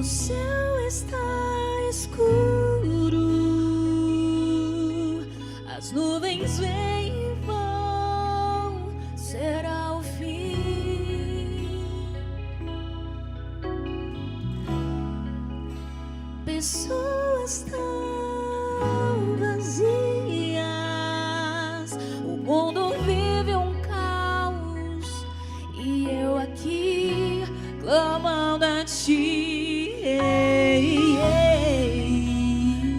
O céu está escuro, as nuvens vêm e vão, será o fim. Pessoas tão vazias, o mundo vive um caos e eu aqui clamando a ti.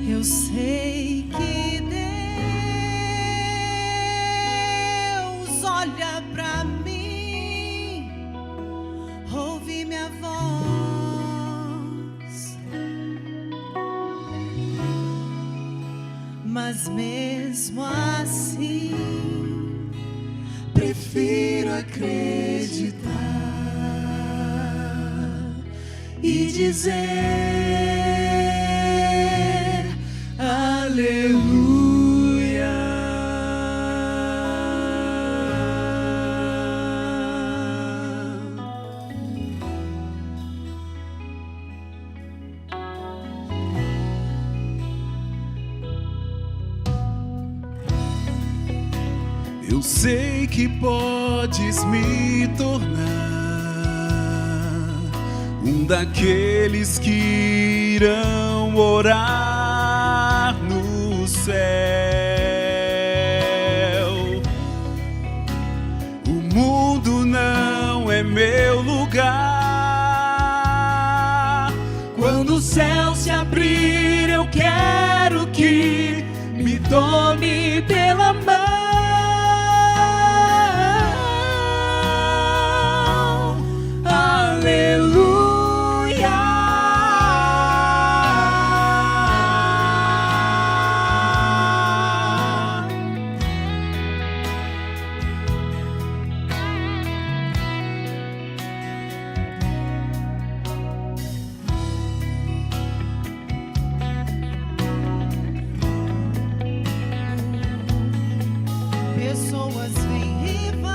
Eu sei que Deus olha pra mim, ouve minha voz, mas mesmo assim prefiro acreditar e dizer aleluia. Eu sei que podes me tornar um daqueles que irão orar no céu. O mundo não é meu lugar. Quando o céu se abrir, eu quero que me tome pela mão. Pessoas vêm e vão,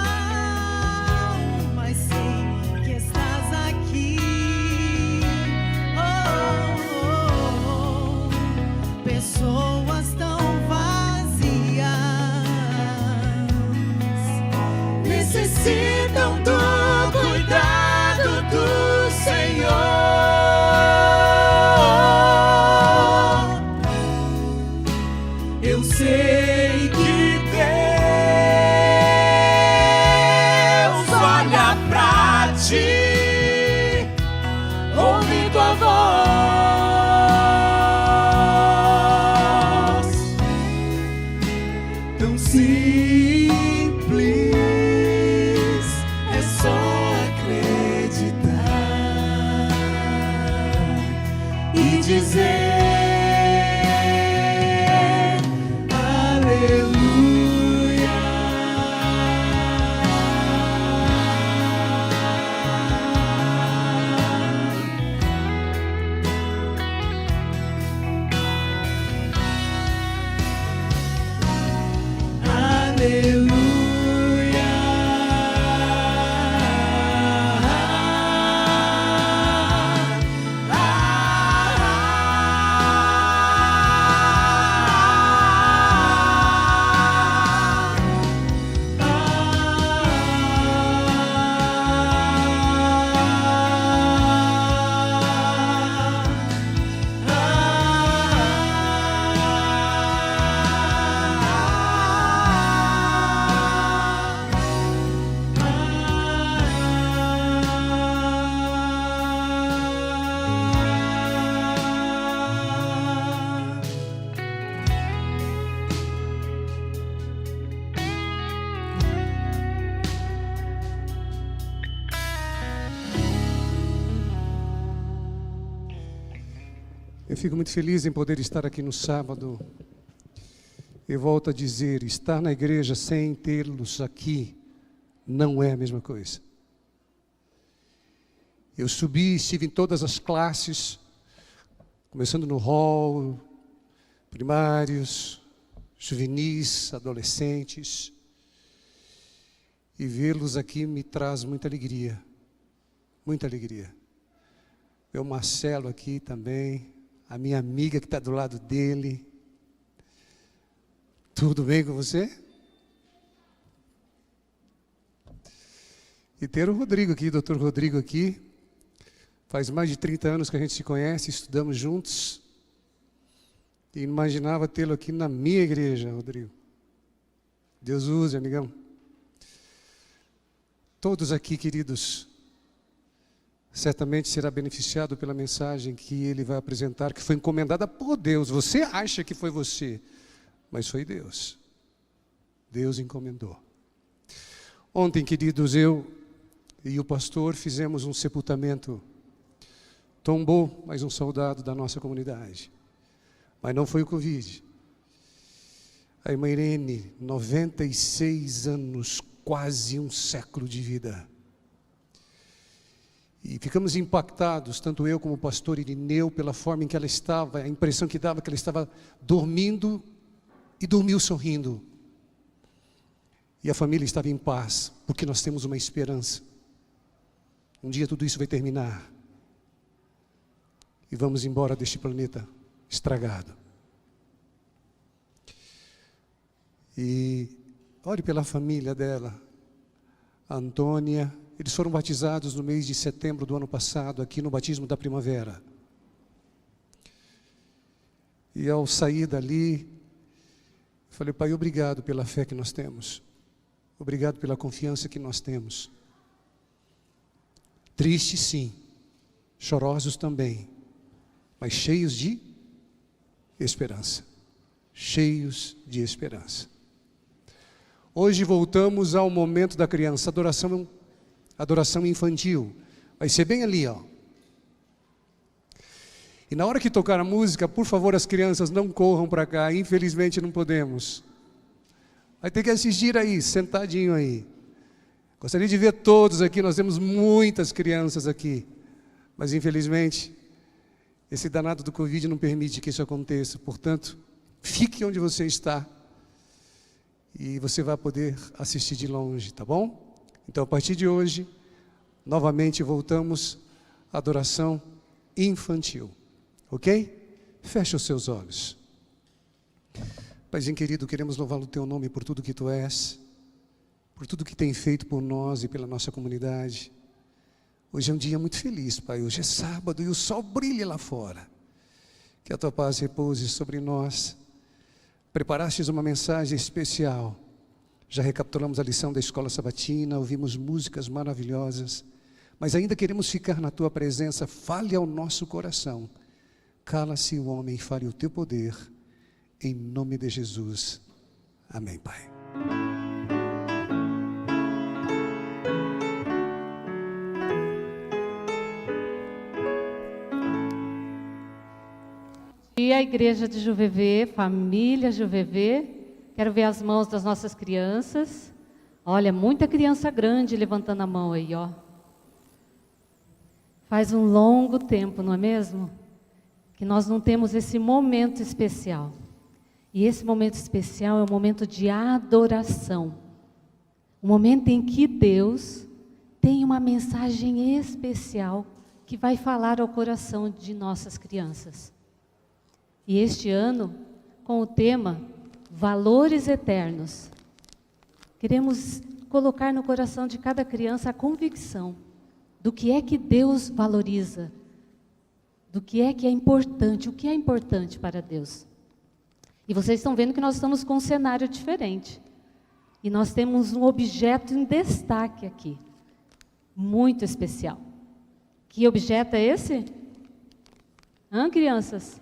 mas sei que estás aqui. Pessoas tão vazias necessitam do cuidado do Senhor. Eu sei que ouvi tua voz, tão simples, é só acreditar e dizer aleluia. Eu fico muito feliz em poder estar aqui no sábado. Eu volto a dizer, estar na igreja sem tê-los aqui não é a mesma coisa. Eu subi, estive em todas as classes, começando no hall, primários, juvenis, adolescentes. E vê-los aqui me traz muita alegria, muita alegria. meu Marcelo aqui também, a minha amiga que está do lado dele. Tudo bem com você? E ter o Rodrigo aqui, o Dr. Rodrigo aqui. Faz mais de 30 anos que a gente se conhece, estudamos juntos. E imaginava tê-lo aqui na minha igreja, Rodrigo. Deus use, amigão. Todos aqui, queridos, certamente será beneficiado pela mensagem que ele vai apresentar, que foi encomendada por Deus. Você acha que foi você, mas foi Deus. Deus encomendou. Ontem, queridos, eu e o pastor fizemos um sepultamento. Tombou mais um soldado da nossa comunidade. Mas não foi o Covid. A irmã Irene, 96 anos, quase um século de vida. E ficamos impactados, tanto eu como o pastor Irineu, pela forma em que ela estava, a impressão que dava que ela estava dormindo e dormiu sorrindo. E a família estava em paz, porque nós temos uma esperança. Um dia tudo isso vai terminar. E vamos embora deste planeta estragado. E ore pela família dela, a Antônia. Eles foram batizados no mês de setembro do ano passado, aqui no batismo da primavera. E ao sair dali, falei: Pai, obrigado pela fé que nós temos. Obrigado pela confiança que nós temos. Tristes sim, chorosos também, mas cheios de esperança. Cheios de esperança. Hoje voltamos ao momento da criança, adoração infantil. Vai ser bem ali, ó. E na hora que tocar a música, por favor, as crianças não corram para cá, infelizmente não podemos. Vai ter que assistir aí, sentadinho aí. Gostaria de ver todos aqui, nós temos muitas crianças aqui, mas infelizmente esse danado do Covid não permite que isso aconteça. Portanto, fique onde você está e você vai poder assistir de longe, tá bom? Então, a partir de hoje, novamente voltamos à adoração infantil, ok? Feche os seus olhos. Paizinho querido, queremos louvar o Teu nome por tudo que Tu és, por tudo que tem feito por nós e pela nossa comunidade. Hoje é um dia muito feliz, Pai. Hoje é sábado e o sol brilha lá fora. Que a Tua paz repouse sobre nós. Preparastes uma mensagem especial. Já recapitulamos a lição da escola sabatina, ouvimos músicas maravilhosas, mas ainda queremos ficar na Tua presença. Fale ao nosso coração. Cala-se o homem e fale o Teu poder, em nome de Jesus. Amém, Pai. E a igreja de Juvevê, família Juvevê, quero ver as mãos das nossas crianças. Olha, muita criança grande levantando a mão aí, ó. Faz um longo tempo, não é mesmo? Que nós não temos esse momento especial. E esse momento especial é um momento de adoração. Um momento em que Deus tem uma mensagem especial que vai falar ao coração de nossas crianças. E este ano, com o tema Valores Eternos, queremos colocar no coração de cada criança a convicção do que é que Deus valoriza, do que é importante, o que é importante para Deus. E vocês estão vendo que nós estamos com um cenário diferente. E nós temos um objeto em destaque aqui, muito especial. Que objeto é esse? Crianças?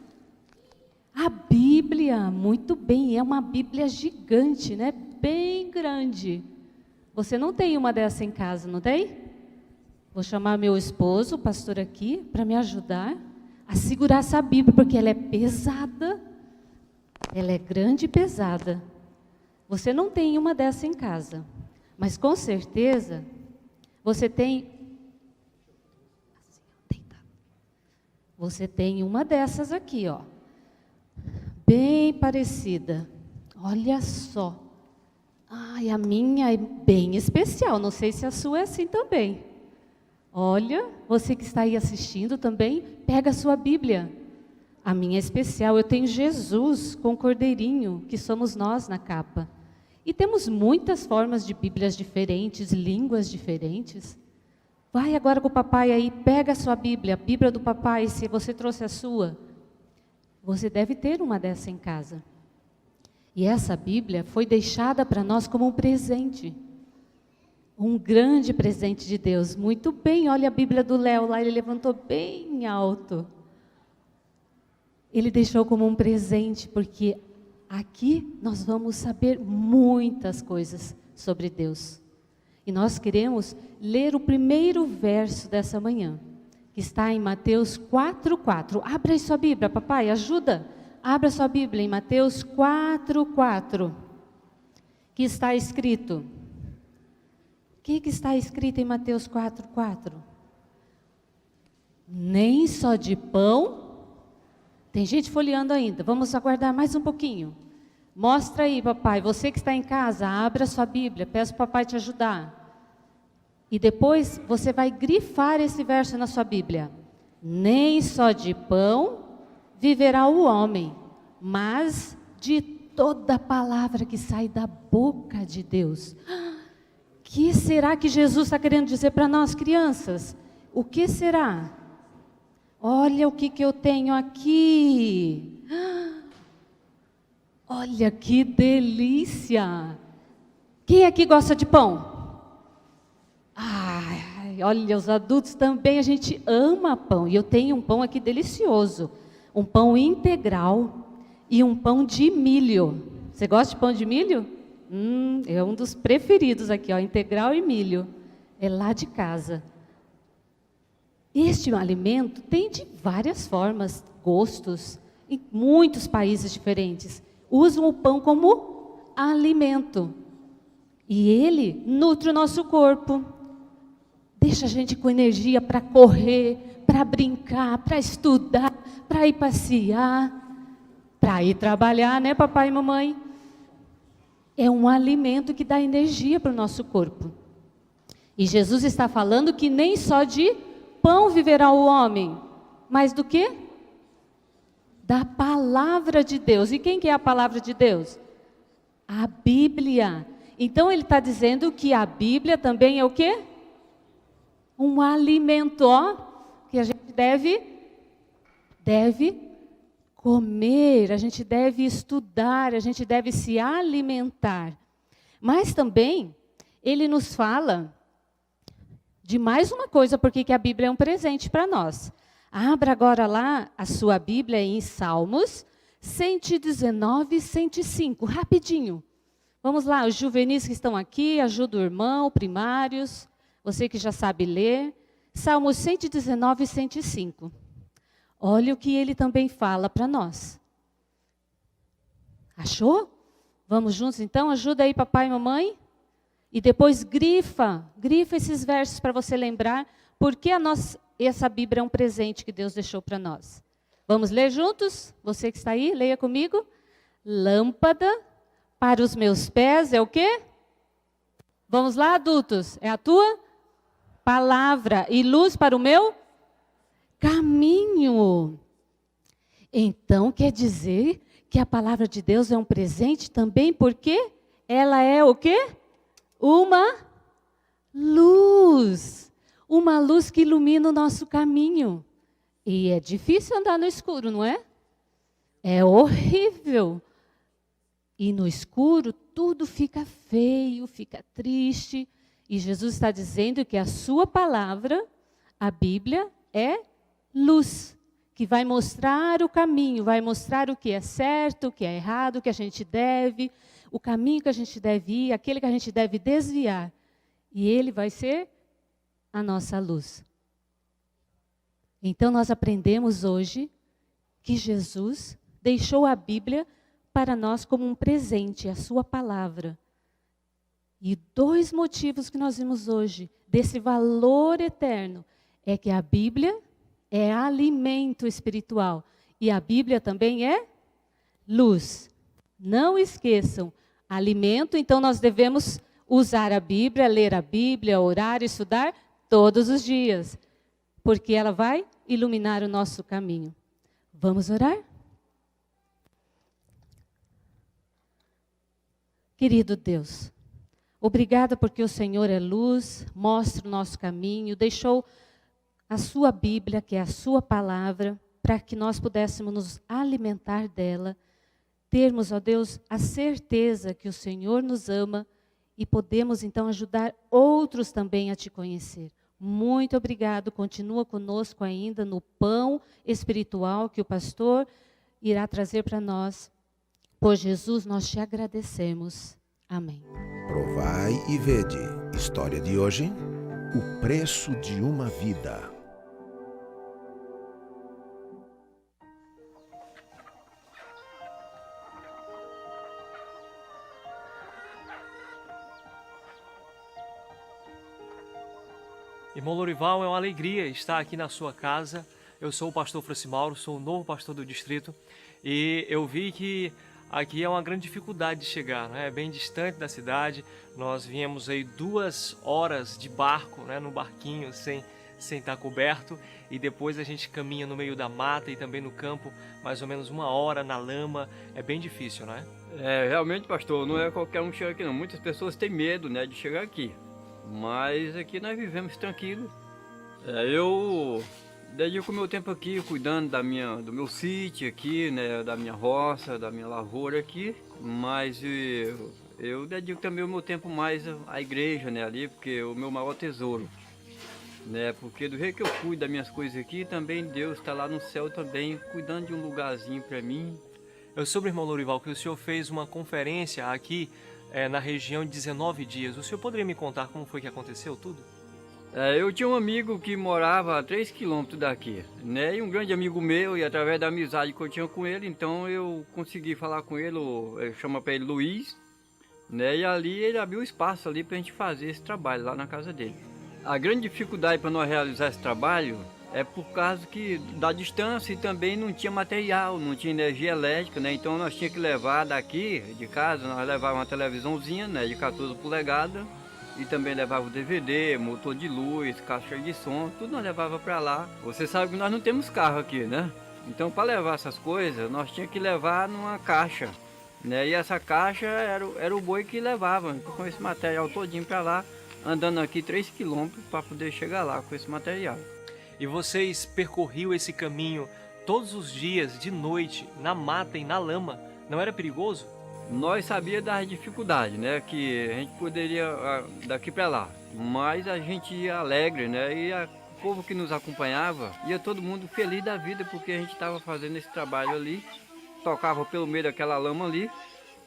A Bíblia, muito bem, é uma Bíblia gigante, né? Bem grande. Você não tem uma dessa em casa, não tem? Vou chamar meu esposo, o pastor aqui, para me ajudar a segurar essa Bíblia, porque ela é pesada. Ela é grande e pesada. Você não tem uma dessa em casa, mas com certeza você tem. Você tem uma dessas aqui, ó. Bem parecida. Olha só. Ai, a minha é bem especial. Não sei se a sua é assim também. Olha, você que está aí assistindo também, pega a sua Bíblia. A minha é especial, eu tenho Jesus com o cordeirinho, que somos nós na capa. E temos muitas formas de Bíblias diferentes, línguas diferentes. Vai agora com o papai aí, pega a sua Bíblia, a Bíblia do papai, se você trouxe a sua. Você deve ter uma dessa em casa. E essa Bíblia foi deixada para nós como um presente. Um grande presente de Deus. Muito bem, olha a Bíblia do Léo lá, ele levantou bem alto. Ele deixou como um presente, porque aqui nós vamos saber muitas coisas sobre Deus. E nós queremos ler o primeiro verso dessa manhã, que está em Mateus 4:4. Abra aí sua Bíblia, papai, ajuda. Abra sua Bíblia em Mateus 4:4, que está escrito. O que está escrito em Mateus 4:4? Nem só de pão. Tem gente folheando ainda, vamos aguardar mais um pouquinho. Mostra aí, papai, você que está em casa, abra sua Bíblia, peço para o papai te ajudar. E depois você vai grifar esse verso na sua Bíblia. Nem só de pão viverá o homem, mas de toda palavra que sai da boca de Deus. O que será que Jesus está querendo dizer para nós, crianças? O que será? Olha o que eu tenho aqui. Olha que delícia. Quem aqui gosta de pão? Ai, olha, os adultos também, a gente ama pão. E eu tenho um pão aqui delicioso. Um pão integral e um pão de milho. Você gosta de pão de milho? É um dos preferidos aqui, ó, integral e milho. É lá de casa. Este alimento tem de várias formas, gostos, em muitos países diferentes. Usam o pão como alimento. E ele nutre o nosso corpo. Deixa a gente com energia para correr, para brincar, para estudar, para ir passear, para ir trabalhar, né, papai e mamãe? É um alimento que dá energia para o nosso corpo. E Jesus está falando que nem só de pão viverá o homem, mas do quê? Da palavra de Deus. E quem que é a palavra de Deus? A Bíblia. Então ele está dizendo que a Bíblia também é o quê? Um alimento, ó, que a gente deve comer, a gente deve estudar, a gente deve se alimentar. Mas também, ele nos fala de mais uma coisa, porque que a Bíblia é um presente para nós. Abra agora lá a sua Bíblia em Salmos 119 e 105, rapidinho. Vamos lá, os juvenis que estão aqui, ajuda o irmão, primários, você que já sabe ler. Salmos 119 e 105. Olha o que ele também fala para nós. Achou? Vamos juntos então? Ajuda aí papai e mamãe. E depois grifa esses versos para você lembrar porque essa Bíblia é um presente que Deus deixou para nós. Vamos ler juntos? Você que está aí, leia comigo. Lâmpada para os meus pés é o quê? Vamos lá, adultos. É a tua palavra e luz para o meu caminho. Então, quer dizer que a palavra de Deus é um presente também, porque ela é o quê? Uma luz. Uma luz que ilumina o nosso caminho. E é difícil andar no escuro, não é? É horrível. E no escuro tudo fica feio, fica triste. E Jesus está dizendo que a sua palavra, a Bíblia, é luz, que vai mostrar o caminho, vai mostrar o que é certo, o que é errado, o que a gente deve, o caminho que a gente deve ir, aquele que a gente deve desviar. E ele vai ser a nossa luz. Então nós aprendemos hoje que Jesus deixou a Bíblia para nós como um presente, a sua palavra. E 2 motivos que nós vimos hoje, desse valor eterno, é que a Bíblia é alimento espiritual. E a Bíblia também é luz. Não esqueçam, alimento, então nós devemos usar a Bíblia, ler a Bíblia, orar, estudar todos os dias, porque ela vai iluminar o nosso caminho. Vamos orar? Querido Deus, obrigada porque o Senhor é luz, mostra o nosso caminho, deixou a sua Bíblia, que é a sua palavra, para que nós pudéssemos nos alimentar dela, termos, ó Deus, a certeza que o Senhor nos ama e podemos então ajudar outros também a te conhecer. Muito obrigado, continua conosco ainda no pão espiritual que o pastor irá trazer para nós. Por Jesus, nós te agradecemos. Amém. Provai e vede. História de hoje: o preço de uma vida. Irmão Lorival, é uma alegria estar aqui na sua casa. Eu sou o pastor Francimauro, sou o novo pastor do distrito e eu vi que aqui é uma grande dificuldade de chegar, né? É bem distante da cidade. Nós viemos aí 2 horas de barco, né? No barquinho sem estar coberto, e depois a gente caminha no meio da mata e também no campo, mais ou menos 1 hora na lama. É bem difícil, né? Realmente, pastor, não é qualquer um que chega aqui não. Muitas pessoas têm medo, né, de chegar aqui. Mas aqui nós vivemos tranquilo. Eu dedico meu tempo aqui cuidando do meu sítio aqui, né, da minha roça, da minha lavoura aqui. Mas eu dedico também o meu tempo mais à igreja, né, ali, porque é o meu maior tesouro. Né, porque do jeito que eu cuido das minhas coisas aqui, também Deus está lá no céu também, cuidando de um lugarzinho para mim. Eu soube, irmão Lorival, que o senhor fez uma conferência aqui na região de 19 dias. O senhor poderia me contar como foi que aconteceu tudo? Eu tinha um amigo que morava a 3 quilômetros daqui, né? E um grande amigo meu, e através da amizade que eu tinha com ele, então eu consegui falar com ele, eu chamo para ele Luiz, né? E ali ele abriu espaço ali para a gente fazer esse trabalho lá na casa dele. A grande dificuldade para nós realizar esse trabalho é por causa da distância, e também não tinha material, não tinha energia elétrica, né? Então nós tínhamos que levar daqui de casa, nós levávamos uma televisãozinha, né, de 14 polegadas, e também levava o DVD, motor de luz, caixa de som, tudo nós levava para lá. Você sabe que nós não temos carro aqui, né? Então para levar essas coisas, nós tínhamos que levar numa caixa, né? E essa caixa era o boi que levava, com esse material todinho para lá, andando aqui 3 quilômetros para poder chegar lá com esse material. E vocês percorriam esse caminho todos os dias, de noite, na mata e na lama. Não era perigoso? Nós sabíamos das dificuldades, né? Que a gente poderia daqui para lá. Mas a gente ia alegre, né? E o povo que nos acompanhava, ia todo mundo feliz da vida, porque a gente estava fazendo esse trabalho ali. Tocava pelo meio daquela lama ali,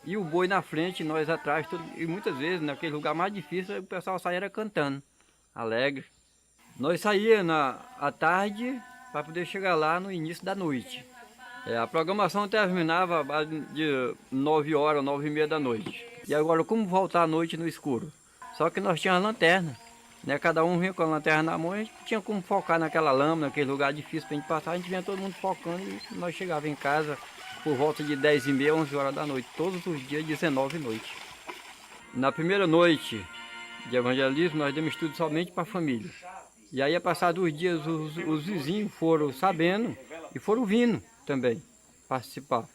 e o boi na frente, nós atrás. E muitas vezes, naquele lugar mais difícil, o pessoal saía cantando, alegre. Nós saíamos à tarde para poder chegar lá no início da noite. A programação terminava de 9 horas, 9h30 da noite. E agora, como voltar à noite no escuro? Só que nós tínhamos lanterna, né? Cada um vinha com a lanterna na mão, a gente tinha como focar naquela lama, naquele lugar difícil para a gente passar. A gente vinha todo mundo focando e nós chegávamos em casa por volta de 10h30, 11 horas da noite, todos os dias, 19 noites. Na primeira noite de evangelismo, nós demos estudo somente para a família. E aí, a passar dos dias, os vizinhos foram sabendo e foram vindo também participar.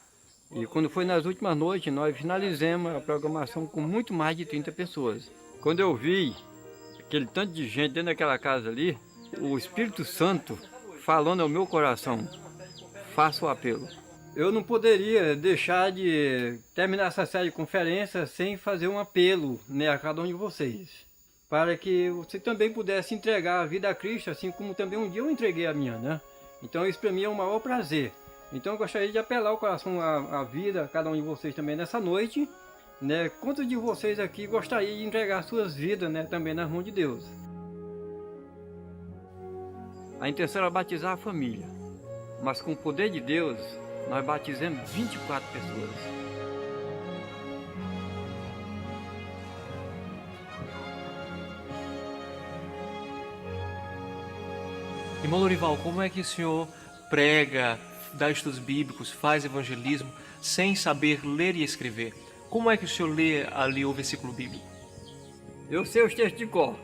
E quando foi nas últimas noites, nós finalizamos a programação com muito mais de 30 pessoas. Quando eu vi aquele tanto de gente dentro daquela casa ali, o Espírito Santo falando ao meu coração: faça o apelo. Eu não poderia deixar de terminar essa série de conferências sem fazer um apelo, né, a cada um de vocês, para que você também pudesse entregar a vida a Cristo, assim como também um dia eu entreguei a minha, né? Então isso para mim é um maior prazer. Então eu gostaria de apelar o coração à vida, a cada um de vocês também nessa noite, né? Quantos de vocês aqui gostariam de entregar suas vidas, né, também nas mãos de Deus? A intenção era batizar a família, mas com o poder de Deus, nós batizamos 24 pessoas. Irmão Lorival, como é que o senhor prega, dá estudos bíblicos, faz evangelismo, sem saber ler e escrever? Como é que o senhor lê ali o versículo bíblico? Eu sei os textos de cor.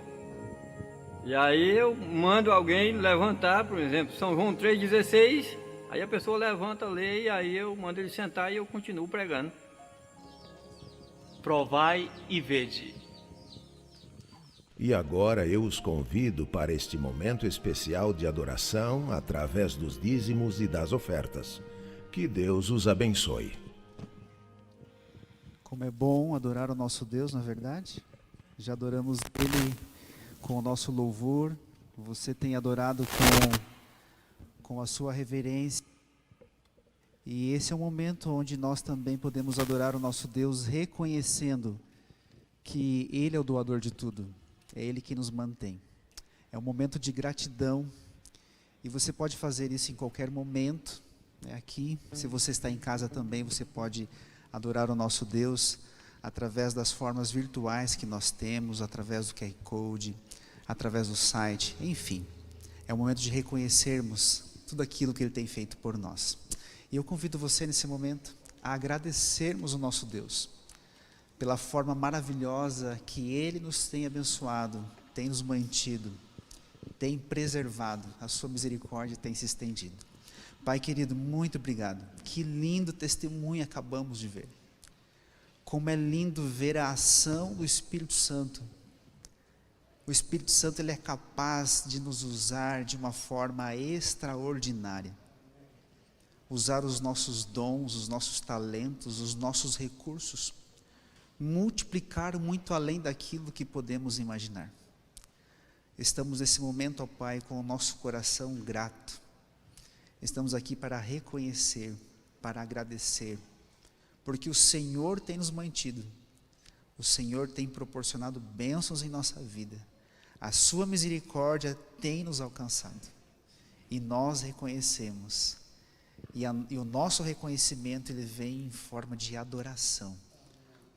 E aí eu mando alguém levantar, por exemplo, São João 3,16, aí a pessoa levanta, lê, e aí eu mando ele sentar e eu continuo pregando. Provai e vede. E agora eu os convido para este momento especial de adoração através dos dízimos e das ofertas. Que Deus os abençoe. Como é bom adorar o nosso Deus, na verdade. Já adoramos Ele com o nosso louvor. Você tem adorado com a sua reverência. E esse é o momento onde nós também podemos adorar o nosso Deus, reconhecendo que Ele é o doador de tudo. É Ele que nos mantém. É um momento de gratidão. E você pode fazer isso em qualquer momento. Aqui, se você está em casa também, você pode adorar o nosso Deus através das formas virtuais que nós temos, através do QR Code, através do site, enfim. É o momento de reconhecermos tudo aquilo que Ele tem feito por nós. E eu convido você nesse momento a agradecermos o nosso Deus pela forma maravilhosa que Ele nos tem abençoado, tem nos mantido, tem preservado, a sua misericórdia tem se estendido. Pai querido, muito obrigado. Que lindo testemunho acabamos de ver. Como é lindo ver a ação do Espírito Santo. O Espírito Santo, ele é capaz de nos usar de uma forma extraordinária. Usar os nossos dons, os nossos talentos, os nossos recursos. Multiplicar muito além daquilo que podemos imaginar. Estamos nesse momento, ó Pai, com o nosso coração grato. Estamos aqui para reconhecer, para agradecer, porque o Senhor tem nos mantido, o Senhor tem proporcionado bênçãos em nossa vida, a sua misericórdia tem nos alcançado, e nós reconhecemos, e o nosso reconhecimento ele vem em forma de adoração,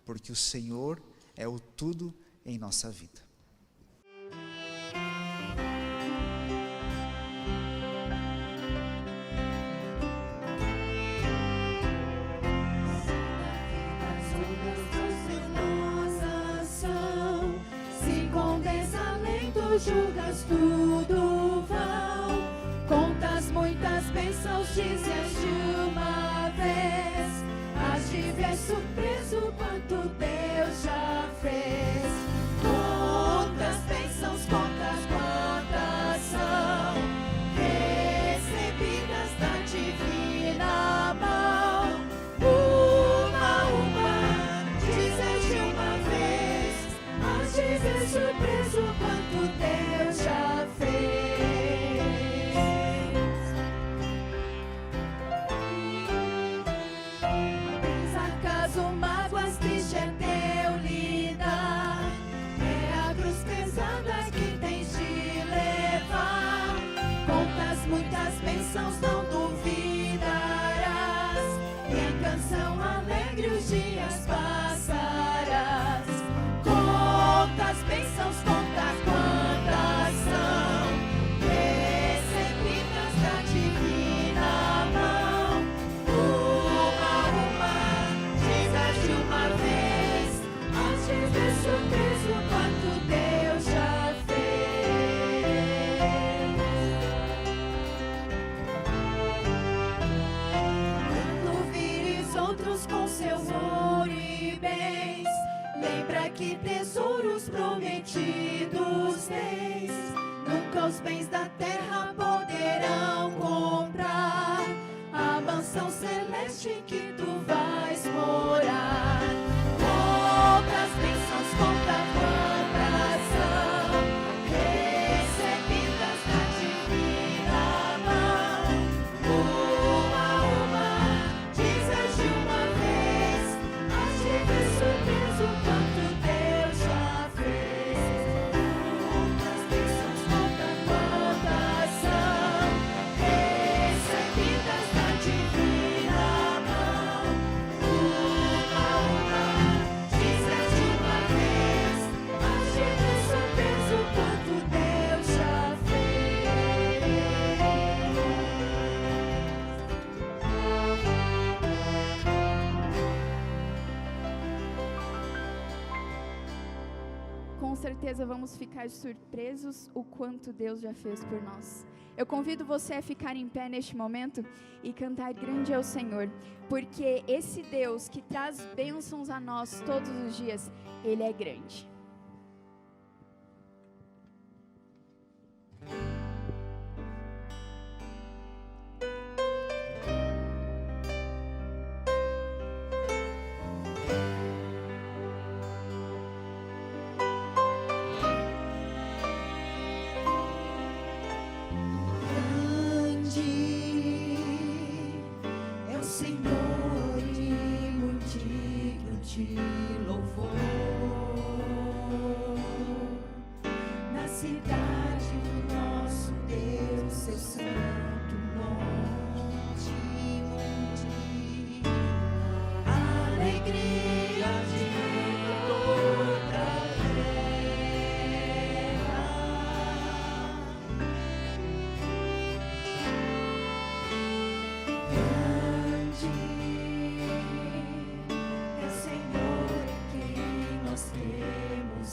porque o Senhor é o tudo em nossa vida. Julgas tudo vão, contas muitas bênçãos, dizes de uma vez, has de ver surpreso quanto Deus já fez. Quantas bênçãos, contas quantas são, recebidas da divina mão. Uma, dizes de uma vez, has de ver surpreso quanto Deus já fez. Tens acaso mágoas, triste é teu lidar, é a cruz pesada que tens de levar. Contas muitas bênçãos, não duvidarás, e em canção alegre os dias passarás. Contas bênçãos, conta quantas são, recebidas da divina mão. Uma, dizes de uma vez, has de ver surpreso quanto Deus já fez. Quando vires outros com seu ouro e bens, lembra que tesouros prometidos tens. Nunca os bens da terra poderão comprar a mansão celeste que tu vais morar. Quantas bênçãos, conta quantas são, recebidas da divina mão. Uma, dizes de uma vez, has de ver surpreso quanto Deus já fez. Quantas bênçãos, conta quantas são, recebidas da divina mão. certeza vamos ficar surpresos o quanto Deus já fez por nós. Eu convido você a ficar em pé neste momento e cantar grande é o Senhor, porque esse Deus que traz bênçãos a nós todos os dias, Ele é grande. É o Senhor e muito digno de louvor. Na cidade do nosso Deus, seu santo monte, onde a alegria de toda a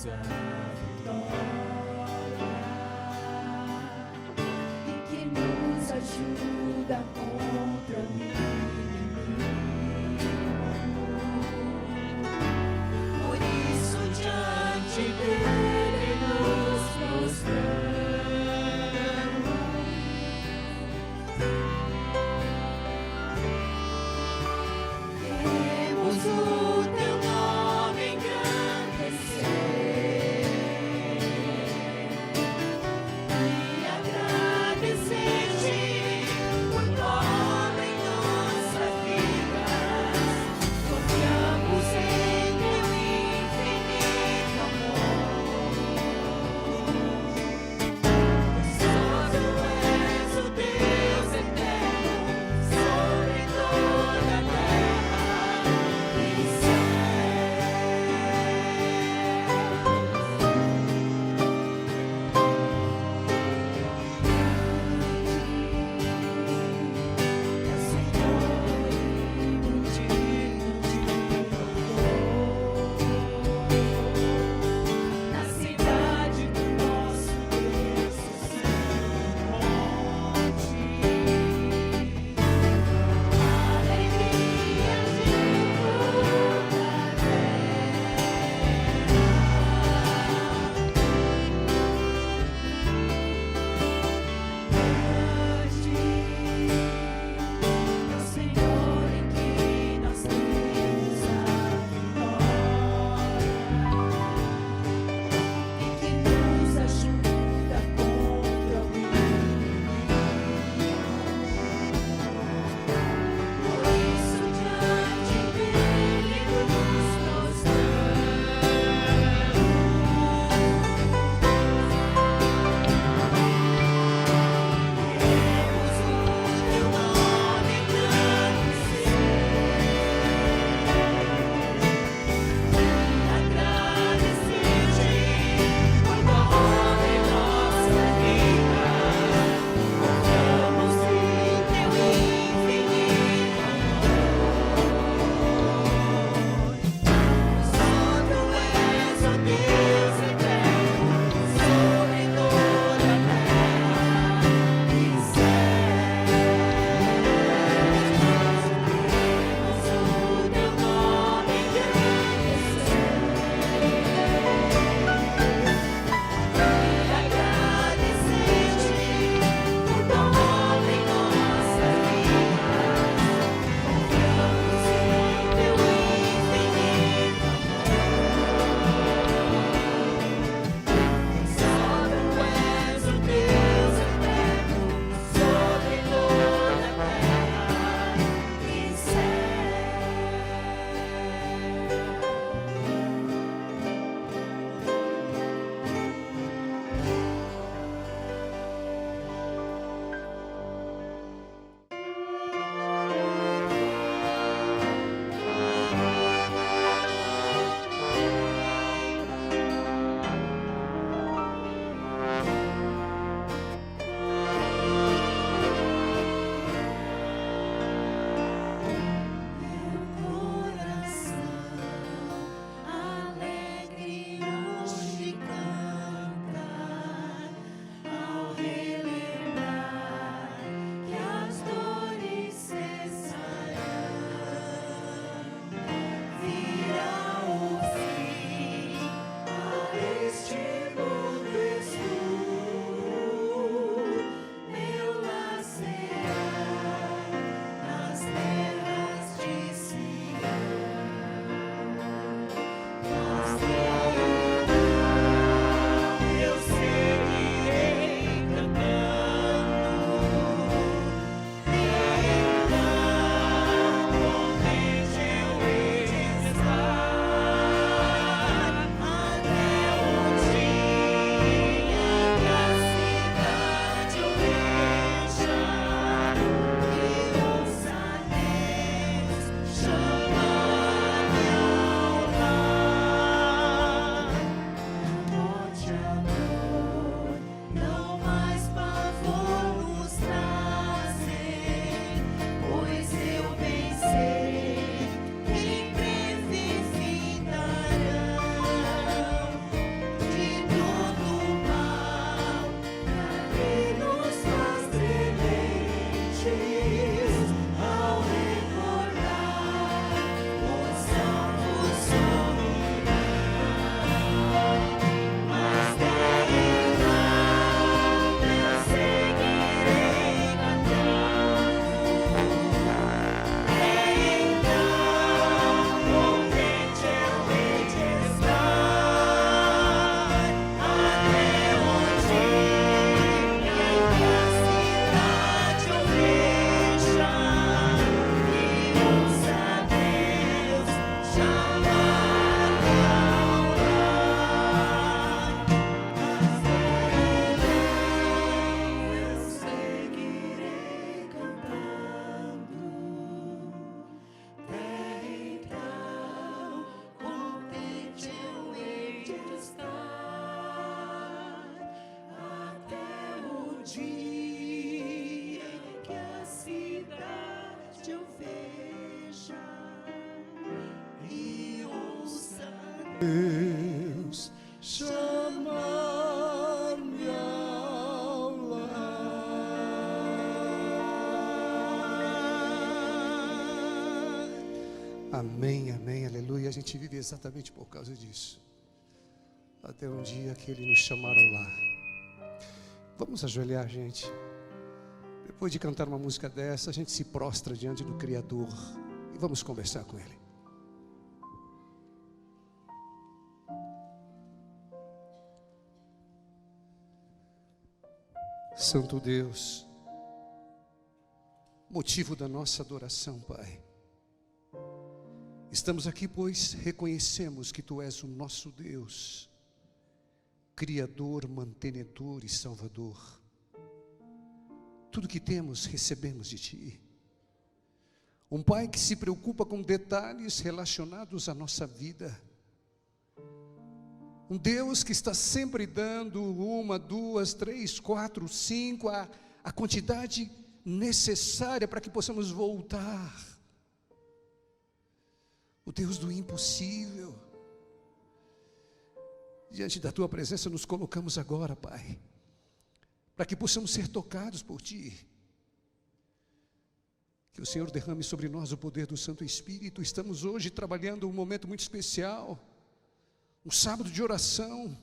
a vitória e que nos ajuda contra o inimigo. Por isso diante dele nos prostramos. Queremos o teu nome engrandecer. Por dia em que a cidade eu veja e ouça Deus chamar-me ao lar. Amém, amém, aleluia. A gente vive exatamente por causa disso. Até um dia que Ele nos chamar ao lar. Vamos ajoelhar, gente. Depois de cantar uma música dessa, a gente se prostra diante do Criador e vamos conversar com Ele. Santo Deus, motivo da nossa adoração, Pai. Estamos aqui, pois reconhecemos que Tu és o nosso Deus, Criador, mantenedor e Salvador. Tudo que temos, recebemos de Ti. Um Pai que se preocupa com detalhes relacionados à nossa vida. Um Deus que está sempre dando 1, 2, 3, 4, 5, a quantidade necessária para que possamos voltar. O Deus do impossível. Diante da Tua presença nos colocamos agora, Pai, para que possamos ser tocados por Ti. Que o Senhor derrame sobre nós o poder do Santo Espírito. Estamos hoje trabalhando um momento muito especial, um sábado de oração,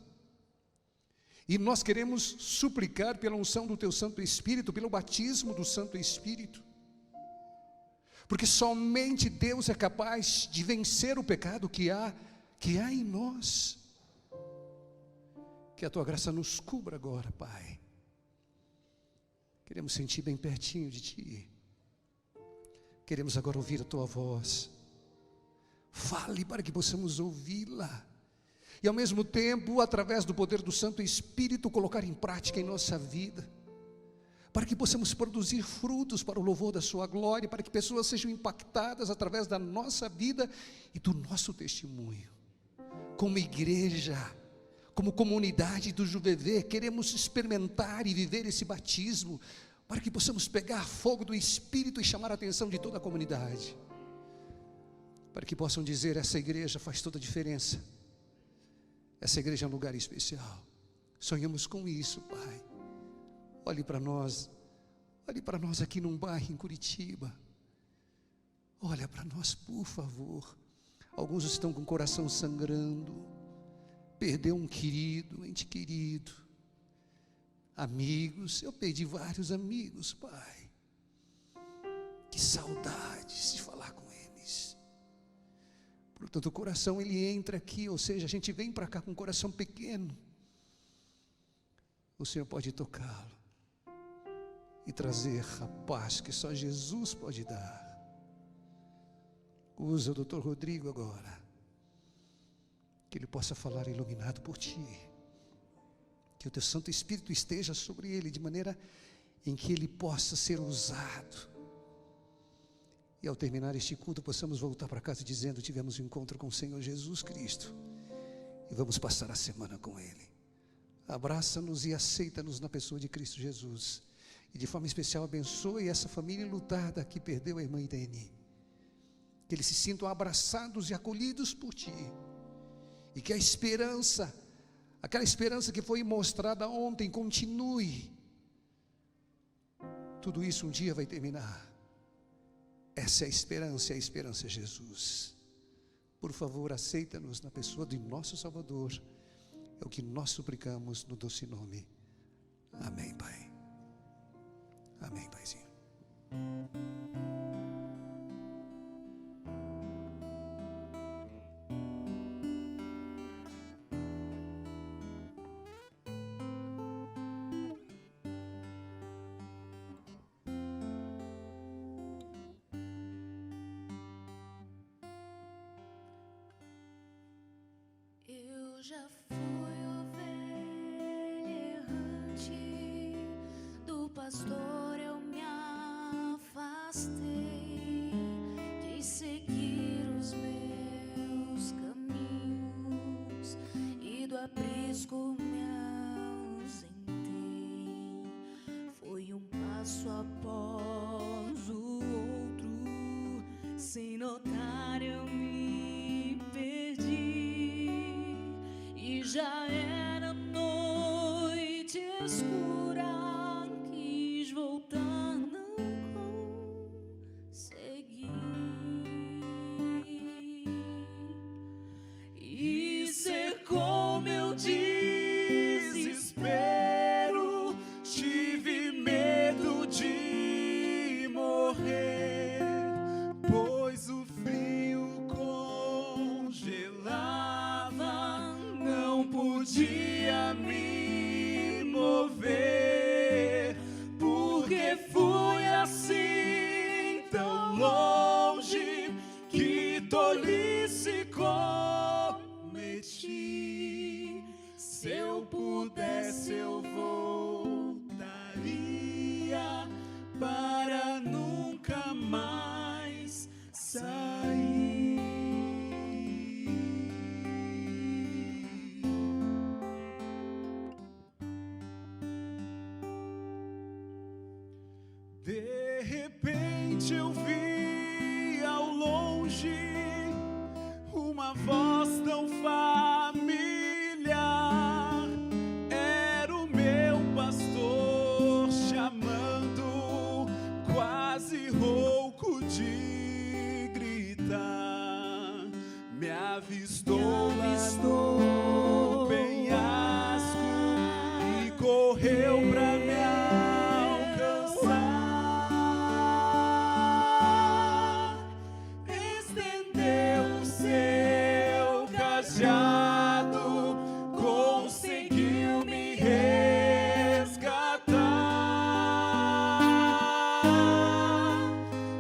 e nós queremos suplicar pela unção do Teu Santo Espírito, pelo batismo do Santo Espírito, porque somente Deus é capaz de vencer o pecado que há em nós. Que a Tua graça nos cubra agora, Pai. Queremos sentir bem pertinho de Ti. Queremos agora ouvir a Tua voz. Fale para que possamos ouvi-la. E ao mesmo tempo, através do poder do Santo Espírito, colocar em prática em nossa vida. Para que possamos produzir frutos para o louvor da Sua glória. Para que pessoas sejam impactadas através da nossa vida e do nosso testemunho. Como igreja, como comunidade do JuVV, queremos experimentar e viver esse batismo, para que possamos pegar fogo do Espírito e chamar a atenção de toda a comunidade, para que possam dizer: essa igreja faz toda a diferença, essa igreja é um lugar especial. Sonhamos com isso, Pai. Olhe para nós aqui num bairro em Curitiba. Olha para nós, por favor. Alguns estão com o coração sangrando, perdeu um querido, ente querido, amigos. Eu perdi vários amigos, Pai. Que saudades de falar com eles. Portanto, o coração ele entra aqui, ou seja, a gente vem para cá com um coração pequeno. O Senhor pode tocá-lo e trazer a paz que só Jesus pode dar. Usa o Dr. Rodrigo agora, que ele possa falar iluminado por Ti, que o Teu Santo Espírito esteja sobre ele, de maneira em que ele possa ser usado, e ao terminar este culto possamos voltar para casa dizendo: tivemos um encontro com o Senhor Jesus Cristo, e vamos passar a semana com Ele. Abraça-nos e aceita-nos na pessoa de Cristo Jesus, e de forma especial abençoe essa família lutada que perdeu a irmã Irene, que eles se sintam abraçados e acolhidos por Ti, e que a esperança, aquela esperança que foi mostrada ontem, continue. Tudo isso um dia vai terminar. Essa é a esperança é Jesus. Por favor, aceita-nos na pessoa de nosso Salvador. É o que nós suplicamos no doce nome. Amém, Pai. Amém, Paizinho. Eu já fui ovelha errante, do pastor eu me afastei, de seguir os meus caminhos e do aprisco me ausentei. passo após o outro, sem notar eu me perdi, e já era noite escura, quis voltar, não consegui. E cercou meu desespero, tive medo de morrer, pois o frio congelava, não podia me mover, porque fui assim tão longe, que tolice cometi. Se eu pudesse eu voltaria para nunca mais sair. De repente eu vi ao longe uma voz tão familiar. Era o meu pastor chamando, quase rouco de gritar. Me avistou lá no penhasco e correu pra me alcançar. Estendeu o seu cajado, conseguiu me resgatar.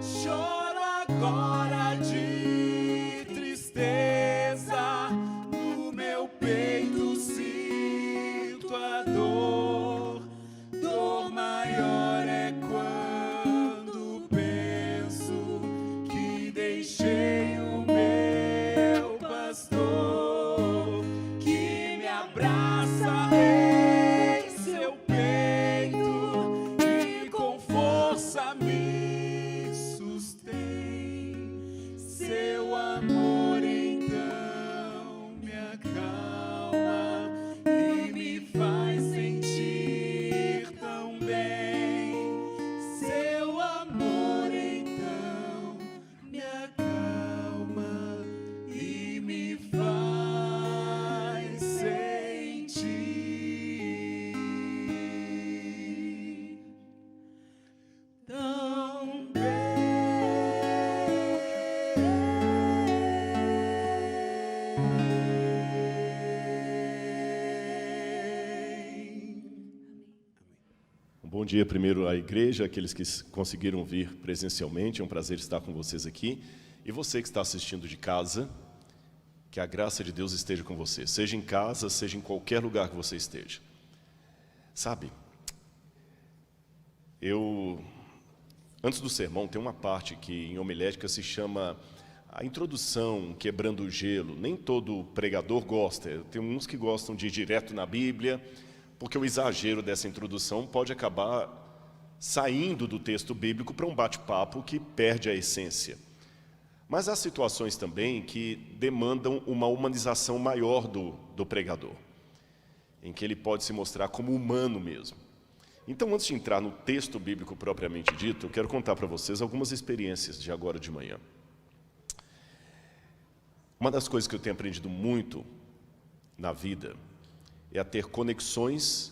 Choro agora de tristeza, no meu peito sinto a dor. Dor maior é quando penso que deixei o meu pastor, que me abraça em seu peito e com força me sustém. Seu amor então me acalma e me faz sentir tão bem. Seu amor então me acalma e me faz sentir tão bem. Um bom dia primeiro à igreja, aqueles que conseguiram vir presencialmente, é um prazer estar com vocês aqui. E você que está assistindo de casa, que a graça de Deus esteja com você, seja em casa, seja em qualquer lugar que você esteja. Sabe, antes do sermão tem uma parte que em homilética se chama a introdução, quebrando o gelo. Nem todo pregador gosta, tem uns que gostam de ir direto na Bíblia, porque o exagero dessa introdução pode acabar saindo do texto bíblico para um bate-papo que perde a essência. Mas há situações também que demandam uma humanização maior do pregador, em que ele pode se mostrar como humano mesmo. Então, antes de entrar no texto bíblico propriamente dito, eu quero contar para vocês algumas experiências de agora de manhã. Uma das coisas que eu tenho aprendido muito na vida é a ter conexões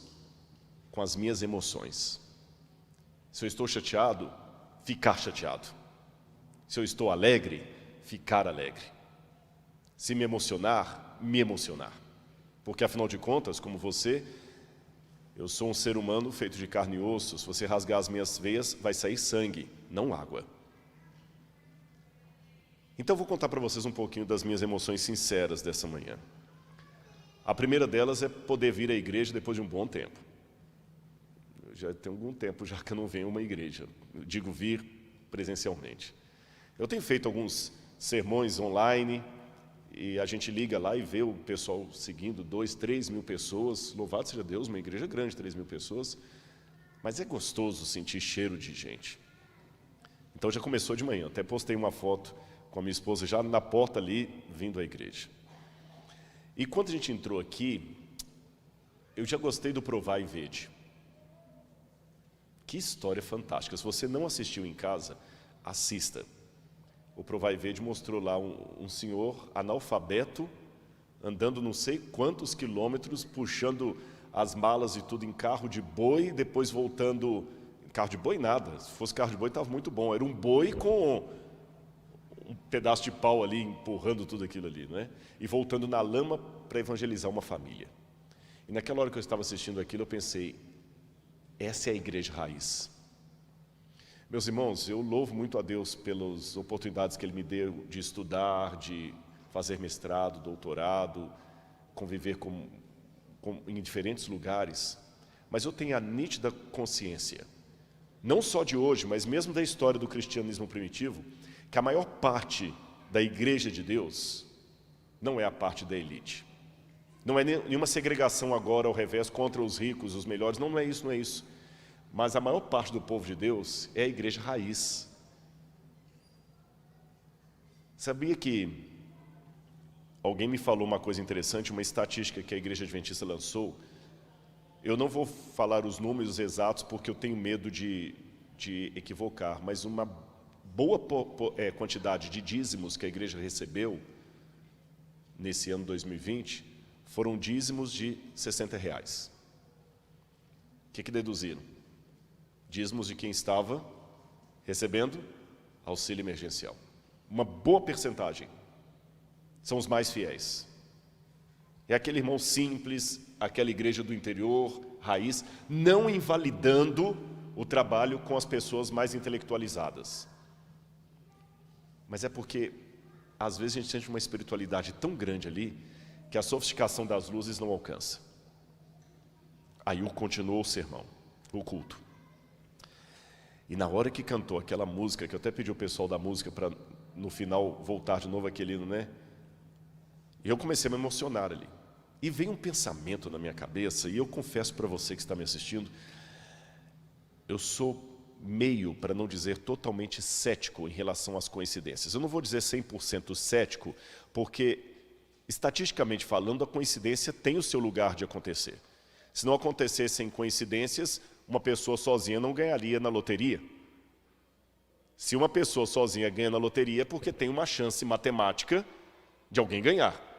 com as minhas emoções. Se eu estou chateado, ficar chateado. Se eu estou alegre, ficar alegre. Se me emocionar, me emocionar. Porque, afinal de contas, como você, eu sou um ser humano feito de carne e osso. Se você rasgar as minhas veias, vai sair sangue, não água. Então, vou contar para vocês um pouquinho das minhas emoções sinceras dessa manhã. A primeira delas é poder vir à igreja depois de um bom tempo. Já tem algum tempo já que eu não venho a uma igreja. Eu digo vir presencialmente. Eu tenho feito alguns sermões online e a gente liga lá e vê o pessoal seguindo, 2, 3 mil pessoas. Louvado seja Deus, uma igreja grande, 3 mil pessoas. Mas é gostoso sentir cheiro de gente. Então já começou de manhã, até postei uma foto com a minha esposa já na porta ali, vindo à igreja. E quando a gente entrou aqui, eu já gostei do Provar e Vede. Que história fantástica. Se você não assistiu em casa, assista. O Provar e Vede mostrou lá um senhor analfabeto, andando não sei quantos quilômetros, puxando as malas e tudo em carro de boi, depois voltando... Carro de boi nada, se fosse carro de boi estava muito bom. Era um boi com um pedaço de pau ali, empurrando tudo aquilo ali, não é? E voltando na lama para evangelizar uma família. E naquela hora que eu estava assistindo aquilo, eu pensei, essa é a igreja raiz. Meus irmãos, eu louvo muito a Deus pelas oportunidades que Ele me deu de estudar, de fazer mestrado, doutorado, conviver em diferentes lugares. Mas eu tenho a nítida consciência, não só de hoje, mas mesmo da história do cristianismo primitivo, que a maior parte da igreja de Deus não é a parte da elite. Não é nenhuma segregação agora ao revés contra os ricos, os melhores, não é isso, não é isso. Mas a maior parte do povo de Deus é a igreja raiz. Sabia que alguém me falou uma coisa interessante, uma estatística que a Igreja Adventista lançou? Eu não vou falar os números exatos porque eu tenho medo de equivocar, mas uma boa quantidade de dízimos que a igreja recebeu nesse ano 2020 foram dízimos de R$60. O que deduziram? Dízimos de quem estava recebendo auxílio emergencial. Uma boa percentagem são os mais fiéis. É aquele irmão simples, aquela igreja do interior, raiz, não invalidando o trabalho com as pessoas mais intelectualizadas. Mas é porque, às vezes, a gente sente uma espiritualidade tão grande ali, que a sofisticação das luzes não alcança. Aí continuou o sermão, o culto. E na hora que cantou aquela música, que eu até pedi ao pessoal da música para, no final, voltar de novo aquele hino, né? E eu comecei a me emocionar ali. E veio um pensamento na minha cabeça, e eu confesso para você que está me assistindo, eu sou meio, para não dizer totalmente cético em relação às coincidências. Eu não vou dizer 100% cético, porque, estatisticamente falando, a coincidência tem o seu lugar de acontecer. Se não acontecessem coincidências, uma pessoa sozinha não ganharia na loteria. Se uma pessoa sozinha ganha na loteria, é porque tem uma chance matemática de alguém ganhar.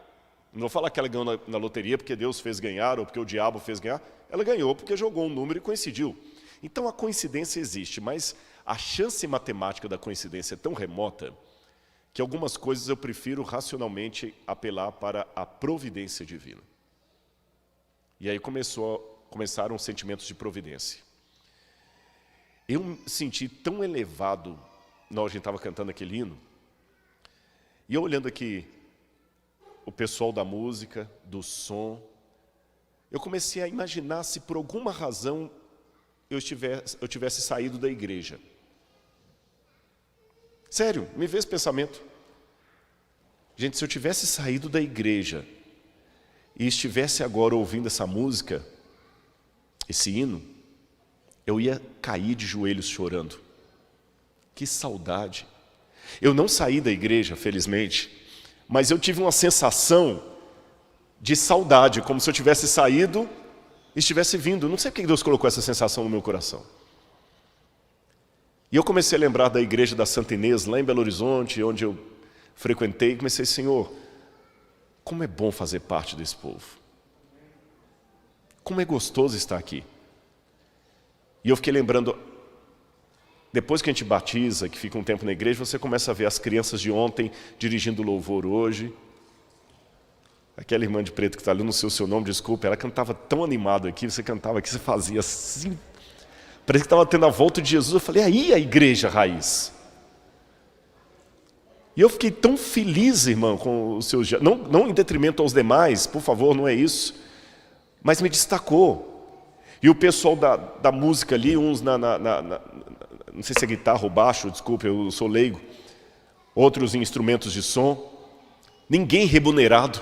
Não vou falar que ela ganhou na loteria porque Deus fez ganhar ou porque o diabo fez ganhar. Ela ganhou porque jogou um número e coincidiu. Então a coincidência existe, mas a chance matemática da coincidência é tão remota que algumas coisas eu prefiro racionalmente apelar para a providência divina. E aí começaram os sentimentos de providência. Eu me senti tão elevado na hora que a gente estava cantando aquele hino, e eu olhando aqui o pessoal da música, do som, eu comecei a imaginar se por alguma razão eu tivesse saído da igreja. Sério, me veio esse pensamento. Gente, se eu tivesse saído da igreja e estivesse agora ouvindo essa música, esse hino, eu ia cair de joelhos chorando. Que saudade. Eu não saí da igreja, felizmente, mas eu tive uma sensação de saudade, como se eu tivesse saído e estivesse vindo. Não sei por que Deus colocou essa sensação no meu coração. E eu comecei a lembrar da igreja da Santa Inês, lá em Belo Horizonte, onde eu frequentei, e comecei, Senhor, como é bom fazer parte desse povo. Como é gostoso estar aqui. E eu fiquei lembrando, depois que a gente batiza, que fica um tempo na igreja, você começa a ver as crianças de ontem dirigindo louvor hoje. Aquela irmã de preto que está ali, não sei o seu nome, desculpa, ela cantava tão animado aqui, você cantava aqui, você fazia assim, parece que estava tendo a volta de Jesus. Eu falei, aí a igreja raiz. E eu fiquei tão feliz, irmão, com os seus dias, não em detrimento aos demais, por favor, não é isso, mas me destacou. E o pessoal da música ali, uns não sei se é guitarra ou baixo, desculpe, eu sou leigo, outros em instrumentos de som, ninguém remunerado,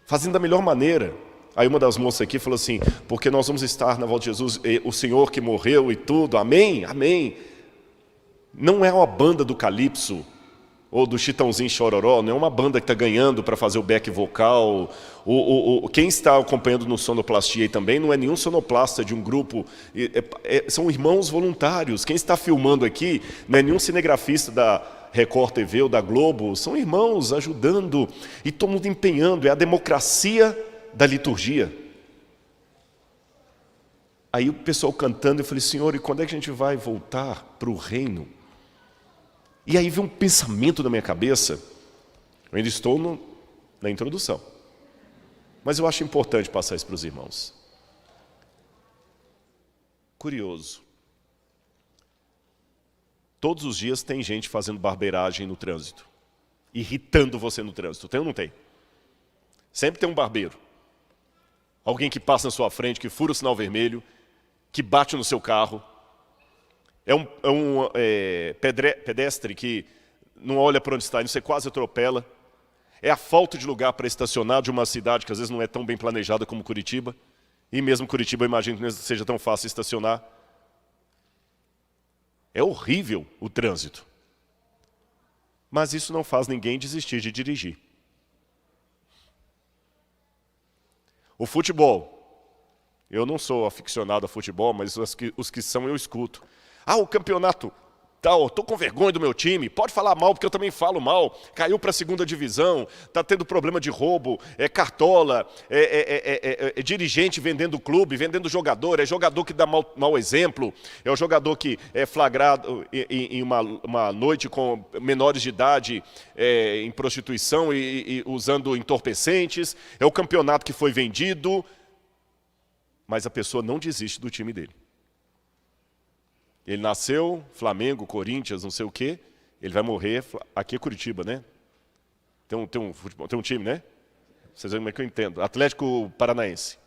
fazendo da melhor maneira. Aí uma das moças aqui falou assim, porque nós vamos estar na volta de Jesus, o Senhor que morreu e tudo, amém, amém. Não é uma banda do Calypso, ou do Chitãozinho Chororó, não é uma banda que está ganhando para fazer o back vocal. Quem está acompanhando no Sonoplastia aí também não é nenhum sonoplasta de um grupo, são irmãos voluntários. Quem está filmando aqui não é nenhum cinegrafista da Record TV ou da Globo, são irmãos ajudando e todo mundo empenhando, é a democracia da liturgia. Aí o pessoal cantando, eu falei, Senhor, e quando é que a gente vai voltar para o reino? E aí veio um pensamento na minha cabeça, eu ainda estou na introdução, mas eu acho importante passar isso para os irmãos. Curioso. Todos os dias tem gente fazendo barbeiragem no trânsito, irritando você no trânsito, tem ou não tem? Sempre tem um barbeiro. Alguém que passa na sua frente, que fura o sinal vermelho, que bate no seu carro. É um pedestre que não olha para onde está, você quase atropela. É a falta de lugar para estacionar de uma cidade que às vezes não é tão bem planejada como Curitiba. E mesmo Curitiba, eu imagino que não seja tão fácil estacionar. É horrível o trânsito. Mas isso não faz ninguém desistir de dirigir. O futebol. Eu não sou aficionado a futebol, mas os que são eu escuto. Ah, o campeonato tal, estou com vergonha do meu time, pode falar mal, porque eu também falo mal, caiu para a 2ª divisão, está tendo problema de roubo, cartola, dirigente vendendo o clube, vendendo jogador, é jogador que dá mau exemplo, é o jogador que é flagrado em uma noite com menores de idade em prostituição e usando entorpecentes, é o campeonato que foi vendido, mas a pessoa não desiste do time dele. Ele nasceu, Flamengo, Corinthians, não sei o quê, ele vai morrer, aqui é Curitiba, né? Tem um time, né? Vocês veem como é que eu entendo. Atlético Paranaense.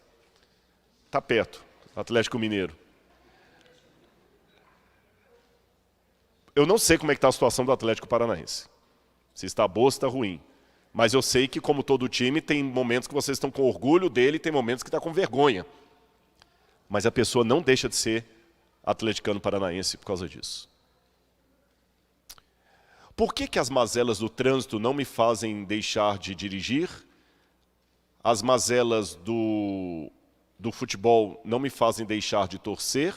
Está perto, Atlético Mineiro. Eu não sei como é que está a situação do Atlético Paranaense. Se está boa ou se está ruim. Mas eu sei que, como todo time, tem momentos que vocês estão com orgulho dele, tem momentos que está com vergonha. Mas a pessoa não deixa de ser atleticano paranaense por causa disso. Por que as mazelas do trânsito não me fazem deixar de dirigir? As mazelas do futebol não me fazem deixar de torcer?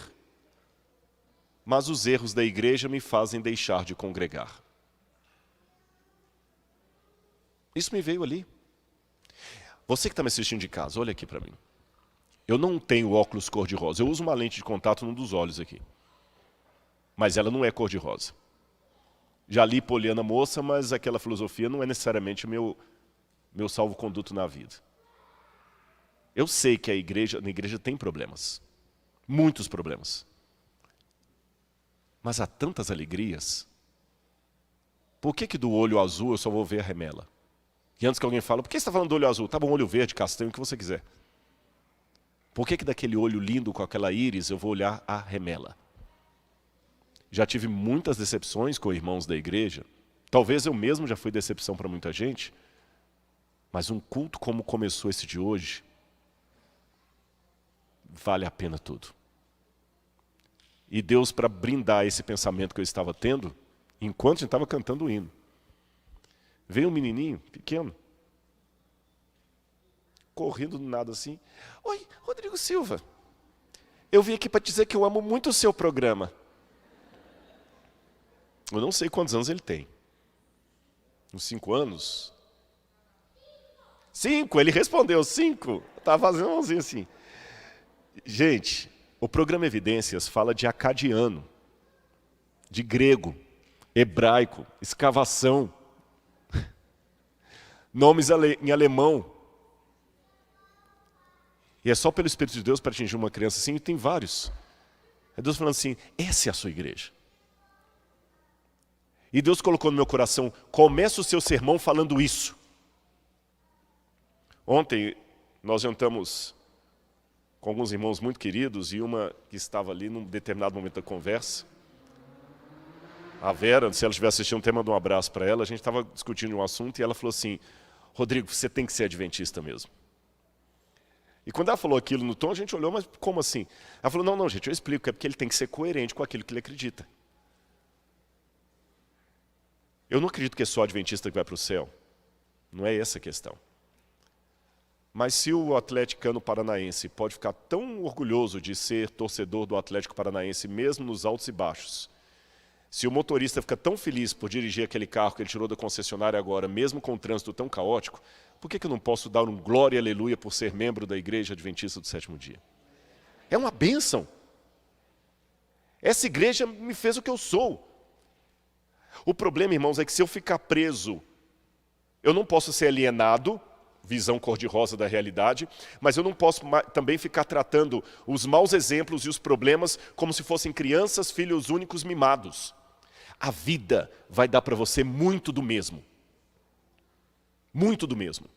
Mas os erros da igreja me fazem deixar de congregar. Isso me veio ali. Você que está me assistindo de casa, olha aqui para mim. Eu não tenho óculos cor-de-rosa. Eu uso uma lente de contato num dos olhos aqui. Mas ela não é cor-de-rosa. Já li Poliana Moça, mas aquela filosofia não é necessariamente o meu salvo-conduto na vida. Eu sei que na igreja tem problemas. Muitos problemas. Mas há tantas alegrias. Por que do olho azul eu só vou ver a remela? E antes que alguém fale, por que você está falando do olho azul? Tá bom, olho verde, castanho, o que você quiser. Por que daquele olho lindo com aquela íris eu vou olhar a remela? Já tive muitas decepções com irmãos da igreja. Talvez eu mesmo já fui decepção para muita gente. Mas um culto como começou esse de hoje, vale a pena tudo. E Deus, para brindar esse pensamento que eu estava tendo, enquanto a gente estava cantando o hino, veio um menininho pequeno, correndo do nada assim. Oi, Rodrigo Silva, eu vim aqui para dizer que eu amo muito o seu programa. Eu não sei quantos anos ele tem. Uns 5 anos? 5, ele respondeu 5. Estava fazendo uma mãozinha assim. Gente, o programa Evidências fala de acadiano, de grego, hebraico, escavação, nomes em alemão. E é só pelo Espírito de Deus para atingir uma criança assim, e tem vários. É Deus falando assim, essa é a sua igreja. E Deus colocou no meu coração, começa o seu sermão falando isso. Ontem nós jantamos com alguns irmãos muito queridos e uma que estava ali num determinado momento da conversa. A Vera, se ela estiver assistindo, até mandou um abraço para ela. A gente estava discutindo um assunto e ela falou assim, Rodrigo, você tem que ser adventista mesmo. E quando ela falou aquilo no tom, a gente olhou, mas como assim? Ela falou, não, gente, eu explico, é porque ele tem que ser coerente com aquilo que ele acredita. Eu não acredito que é só adventista que vai para o céu. Não é essa a questão. Mas se o atleticano paranaense pode ficar tão orgulhoso de ser torcedor do Atlético Paranaense, mesmo nos altos e baixos, se o motorista fica tão feliz por dirigir aquele carro que ele tirou da concessionária agora, mesmo com um trânsito tão caótico, por que eu não posso dar um glória e aleluia por ser membro da Igreja Adventista do Sétimo Dia? É uma bênção. Essa igreja me fez o que eu sou. O problema, irmãos, é que se eu ficar preso, eu não posso ser alienado, visão cor-de-rosa da realidade, mas eu não posso também ficar tratando os maus exemplos e os problemas como se fossem crianças, filhos únicos mimados. A vida vai dar para você muito do mesmo. Muito do mesmo.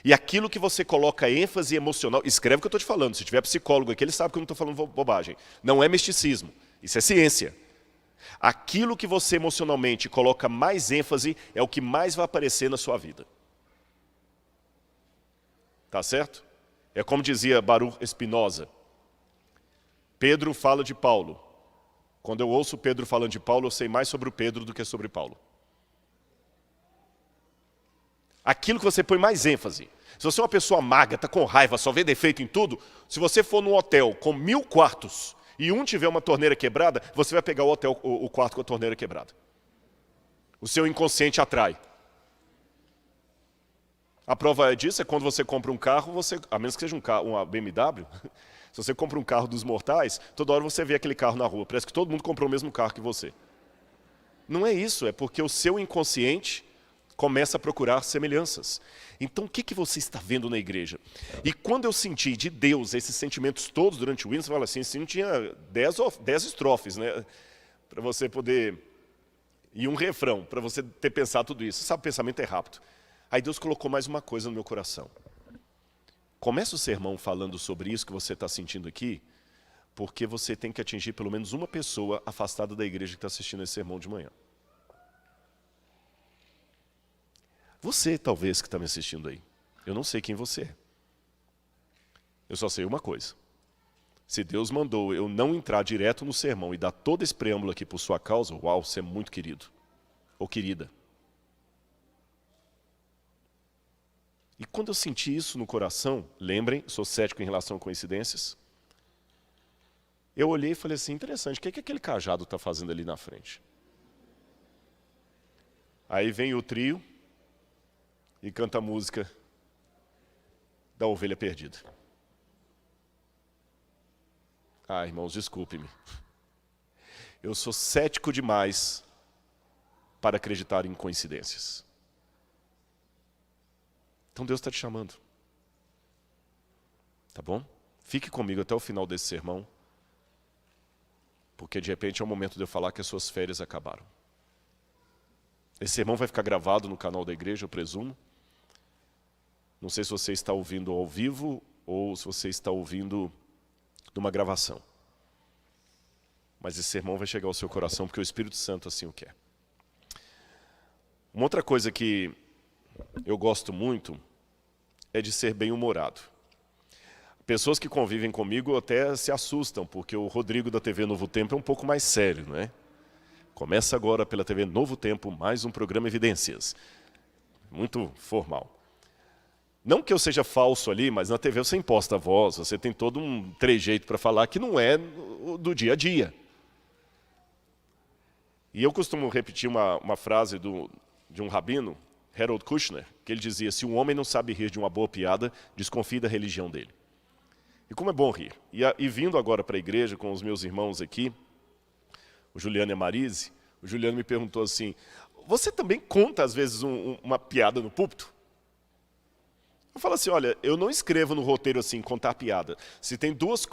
E aquilo que você coloca ênfase emocional, escreve o que eu estou te falando, se tiver psicólogo aqui, ele sabe que eu não estou falando bobagem. Não é misticismo, isso é ciência. Aquilo que você emocionalmente coloca mais ênfase é o que mais vai aparecer na sua vida. Tá certo? É como dizia Baruch Spinoza. Pedro fala de Paulo. Quando eu ouço Pedro falando de Paulo, eu sei mais sobre o Pedro do que sobre Paulo. Aquilo que você põe mais ênfase. Se você é uma pessoa magra, está com raiva, só vê defeito em tudo, se você for num hotel com 1000 quartos e um tiver uma torneira quebrada, você vai pegar o quarto com a torneira quebrada. O seu inconsciente atrai. A prova disso é quando você compra um carro, a menos que seja uma BMW, se você compra um carro dos mortais, toda hora você vê aquele carro na rua, parece que todo mundo comprou o mesmo carro que você. Não é isso, é porque o seu inconsciente começa a procurar semelhanças. Então o que você está vendo na igreja? E quando eu senti de Deus esses sentimentos todos durante o hino, você fala assim, não tinha 10 estrofes, né? Para você poder... E um refrão, para você ter pensado tudo isso. Você sabe, o pensamento é rápido. Aí Deus colocou mais uma coisa no meu coração. Começa o sermão falando sobre isso que você está sentindo aqui, porque você tem que atingir pelo menos uma pessoa afastada da igreja que está assistindo esse sermão de manhã. Você, talvez, que está me assistindo aí. Eu não sei quem você é. Eu só sei uma coisa. Se Deus mandou eu não entrar direto no sermão e dar todo esse preâmbulo aqui por sua causa, uau, você é muito querido. Ou querida. E quando eu senti isso no coração, lembrem, sou cético em relação a coincidências, eu olhei e falei assim, interessante, o que aquele cajado está fazendo ali na frente? Aí vem o trio e canta a música da Ovelha Perdida. Ah, irmãos, desculpe-me. Eu sou cético demais para acreditar em coincidências. Então Deus está te chamando. Tá bom? Fique comigo até o final desse sermão, porque de repente é o momento de eu falar que as suas férias acabaram. Esse sermão vai ficar gravado no canal da igreja, eu presumo. Não sei se você está ouvindo ao vivo ou se você está ouvindo numa gravação. Mas esse sermão vai chegar ao seu coração porque o Espírito Santo assim o quer. Uma outra coisa que eu gosto muito é de ser bem-humorado. Pessoas que convivem comigo até se assustam, porque o Rodrigo da TV Novo Tempo é um pouco mais sério, não é? Começa agora pela TV Novo Tempo, mais um programa Evidências. Muito formal. Não que eu seja falso ali, mas na TV você imposta a voz, você tem todo um trejeito para falar que não é do dia a dia. E eu costumo repetir uma frase de um rabino, Harold Kushner, que ele dizia, se um homem não sabe rir de uma boa piada, desconfie da religião dele. E como é bom rir. E vindo agora para a igreja com os meus irmãos aqui, o Juliano e a Marise, o Juliano me perguntou assim, você também conta às vezes uma piada no púlpito? Eu falo assim, olha, eu não escrevo no roteiro assim, contar piada. Se tem 3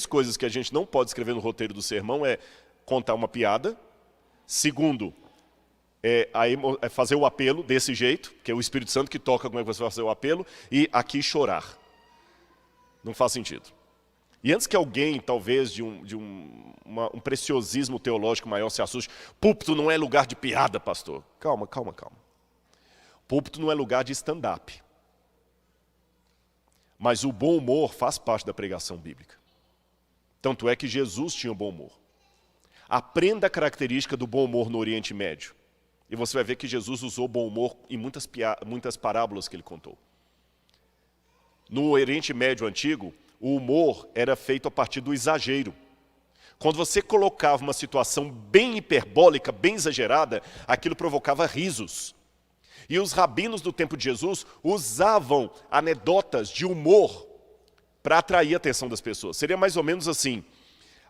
coisas que a gente não pode escrever no roteiro do sermão, é contar uma piada, segundo, é fazer o apelo desse jeito, que é o Espírito Santo que toca como é que você vai fazer o apelo, e aqui chorar. Não faz sentido. E antes que alguém, talvez, de um preciosismo teológico maior se assuste, púlpito não é lugar de piada, pastor. Calma. Púlpito não é lugar de stand-up. Mas o bom humor faz parte da pregação bíblica. Tanto é que Jesus tinha bom humor. Aprenda a característica do bom humor no Oriente Médio. E você vai ver que Jesus usou bom humor em muitas parábolas que ele contou. No Oriente Médio antigo, o humor era feito a partir do exagero. Quando você colocava uma situação bem hiperbólica, bem exagerada, aquilo provocava risos. E os rabinos do tempo de Jesus usavam anedotas de humor para atrair a atenção das pessoas. Seria mais ou menos assim,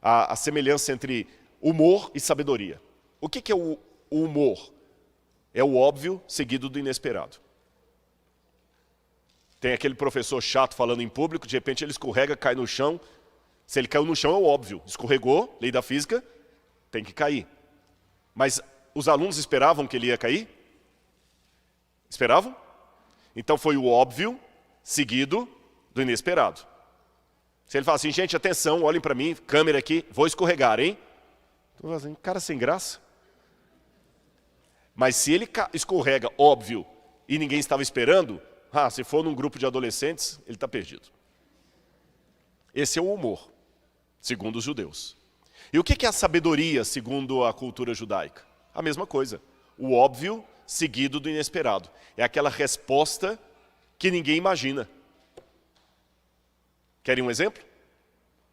a semelhança entre humor e sabedoria. O que é o humor? É o óbvio seguido do inesperado. Tem aquele professor chato falando em público, de repente ele escorrega, cai no chão. Se ele caiu no chão é o óbvio. Escorregou, lei da física, tem que cair. Mas os alunos esperavam que ele ia cair? Esperavam? Então foi o óbvio seguido do inesperado. Se ele fala assim, gente, atenção, olhem para mim, câmera aqui, vou escorregar, hein? Então, assim, cara sem graça. Mas se ele escorrega, óbvio, e ninguém estava esperando, se for num grupo de adolescentes, ele está perdido. Esse é o humor, segundo os judeus. E o que é a sabedoria, segundo a cultura judaica? A mesma coisa. O óbvio seguido do inesperado. É aquela resposta que ninguém imagina. Querem um exemplo?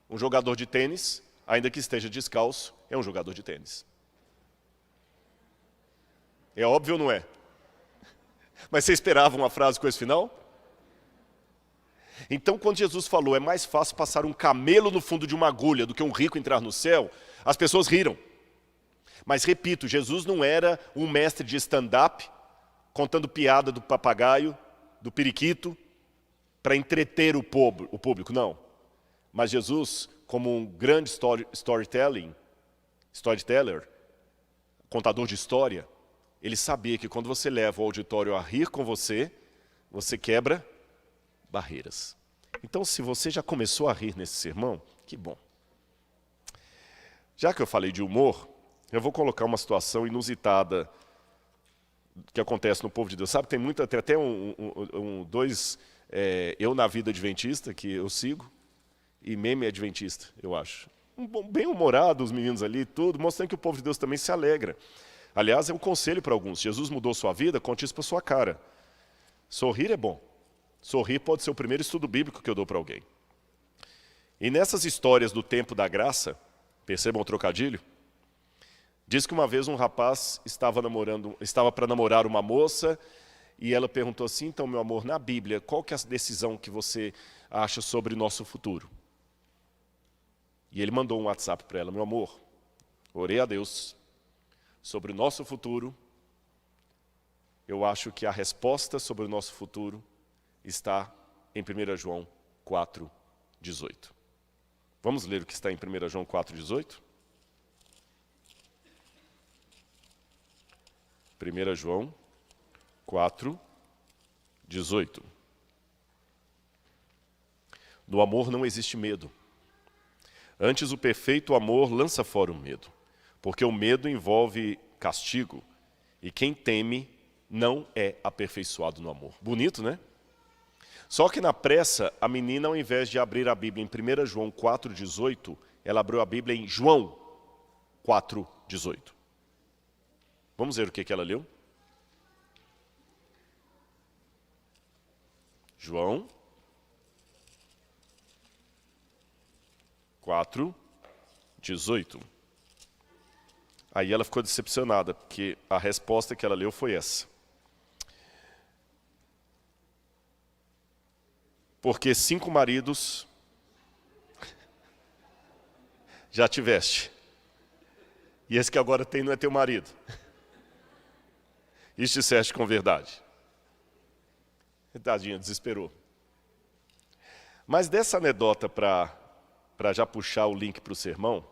Um jogador de tênis, ainda que esteja descalço, é um jogador de tênis. É óbvio ou não é? Mas você esperava uma frase com esse final? Então, quando Jesus falou, é mais fácil passar um camelo no fundo de uma agulha do que um rico entrar no céu, as pessoas riram. Mas, repito, Jesus não era um mestre de stand-up, contando piada do papagaio, do periquito, para entreter o público, não. Mas Jesus, como um grande storyteller, contador de história, ele sabia que quando você leva o auditório a rir com você, você quebra barreiras. Então, se você já começou a rir nesse sermão, que bom. Já que eu falei de humor, eu vou colocar uma situação inusitada que acontece no povo de Deus. Sabe, tem até eu na vida adventista, que eu sigo, e meme adventista, eu acho. Bem humorado, os meninos ali, tudo, mostrando que o povo de Deus também se alegra. Aliás, é um conselho para alguns. Jesus mudou sua vida, conte isso para sua cara. Sorrir é bom. Sorrir pode ser o primeiro estudo bíblico que eu dou para alguém. E nessas histórias do tempo da graça, percebam o trocadilho, diz que uma vez um rapaz estava para namorar uma moça e ela perguntou assim, então, meu amor, na Bíblia, qual que é a decisão que você acha sobre nosso futuro? E ele mandou um WhatsApp para ela, meu amor, orei a Deus sobre o nosso futuro, eu acho que a resposta sobre o nosso futuro está em 1 João 4,18. Vamos ler o que está em 1 João 4,18? 1 João 4,18. No amor não existe medo. Antes, o perfeito amor lança fora o medo, porque o medo envolve castigo, e quem teme não é aperfeiçoado no amor. Bonito, né? Só que na pressa, a menina, ao invés de abrir a Bíblia em 1 João 4,18, ela abriu a Bíblia em João 4,18. Vamos ver o que ela leu? João 4,18. Aí ela ficou decepcionada, porque a resposta que ela leu foi essa. Porque 5 maridos já tiveste. E esse que agora tem não é teu marido. Isso disseste com verdade. Tadinha, desesperou. Mas dessa anedota, para já puxar o link para o sermão,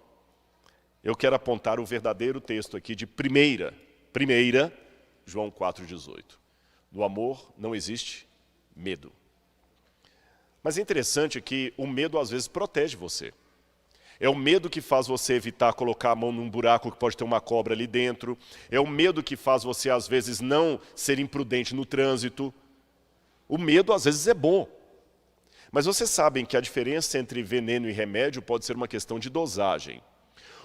eu quero apontar o verdadeiro texto aqui de primeira João 4,18. No amor não existe medo. Mas é interessante que o medo às vezes protege você. É o medo que faz você evitar colocar a mão num buraco que pode ter uma cobra ali dentro. É o medo que faz você às vezes não ser imprudente no trânsito. O medo às vezes é bom. Mas vocês sabem que a diferença entre veneno e remédio pode ser uma questão de dosagem.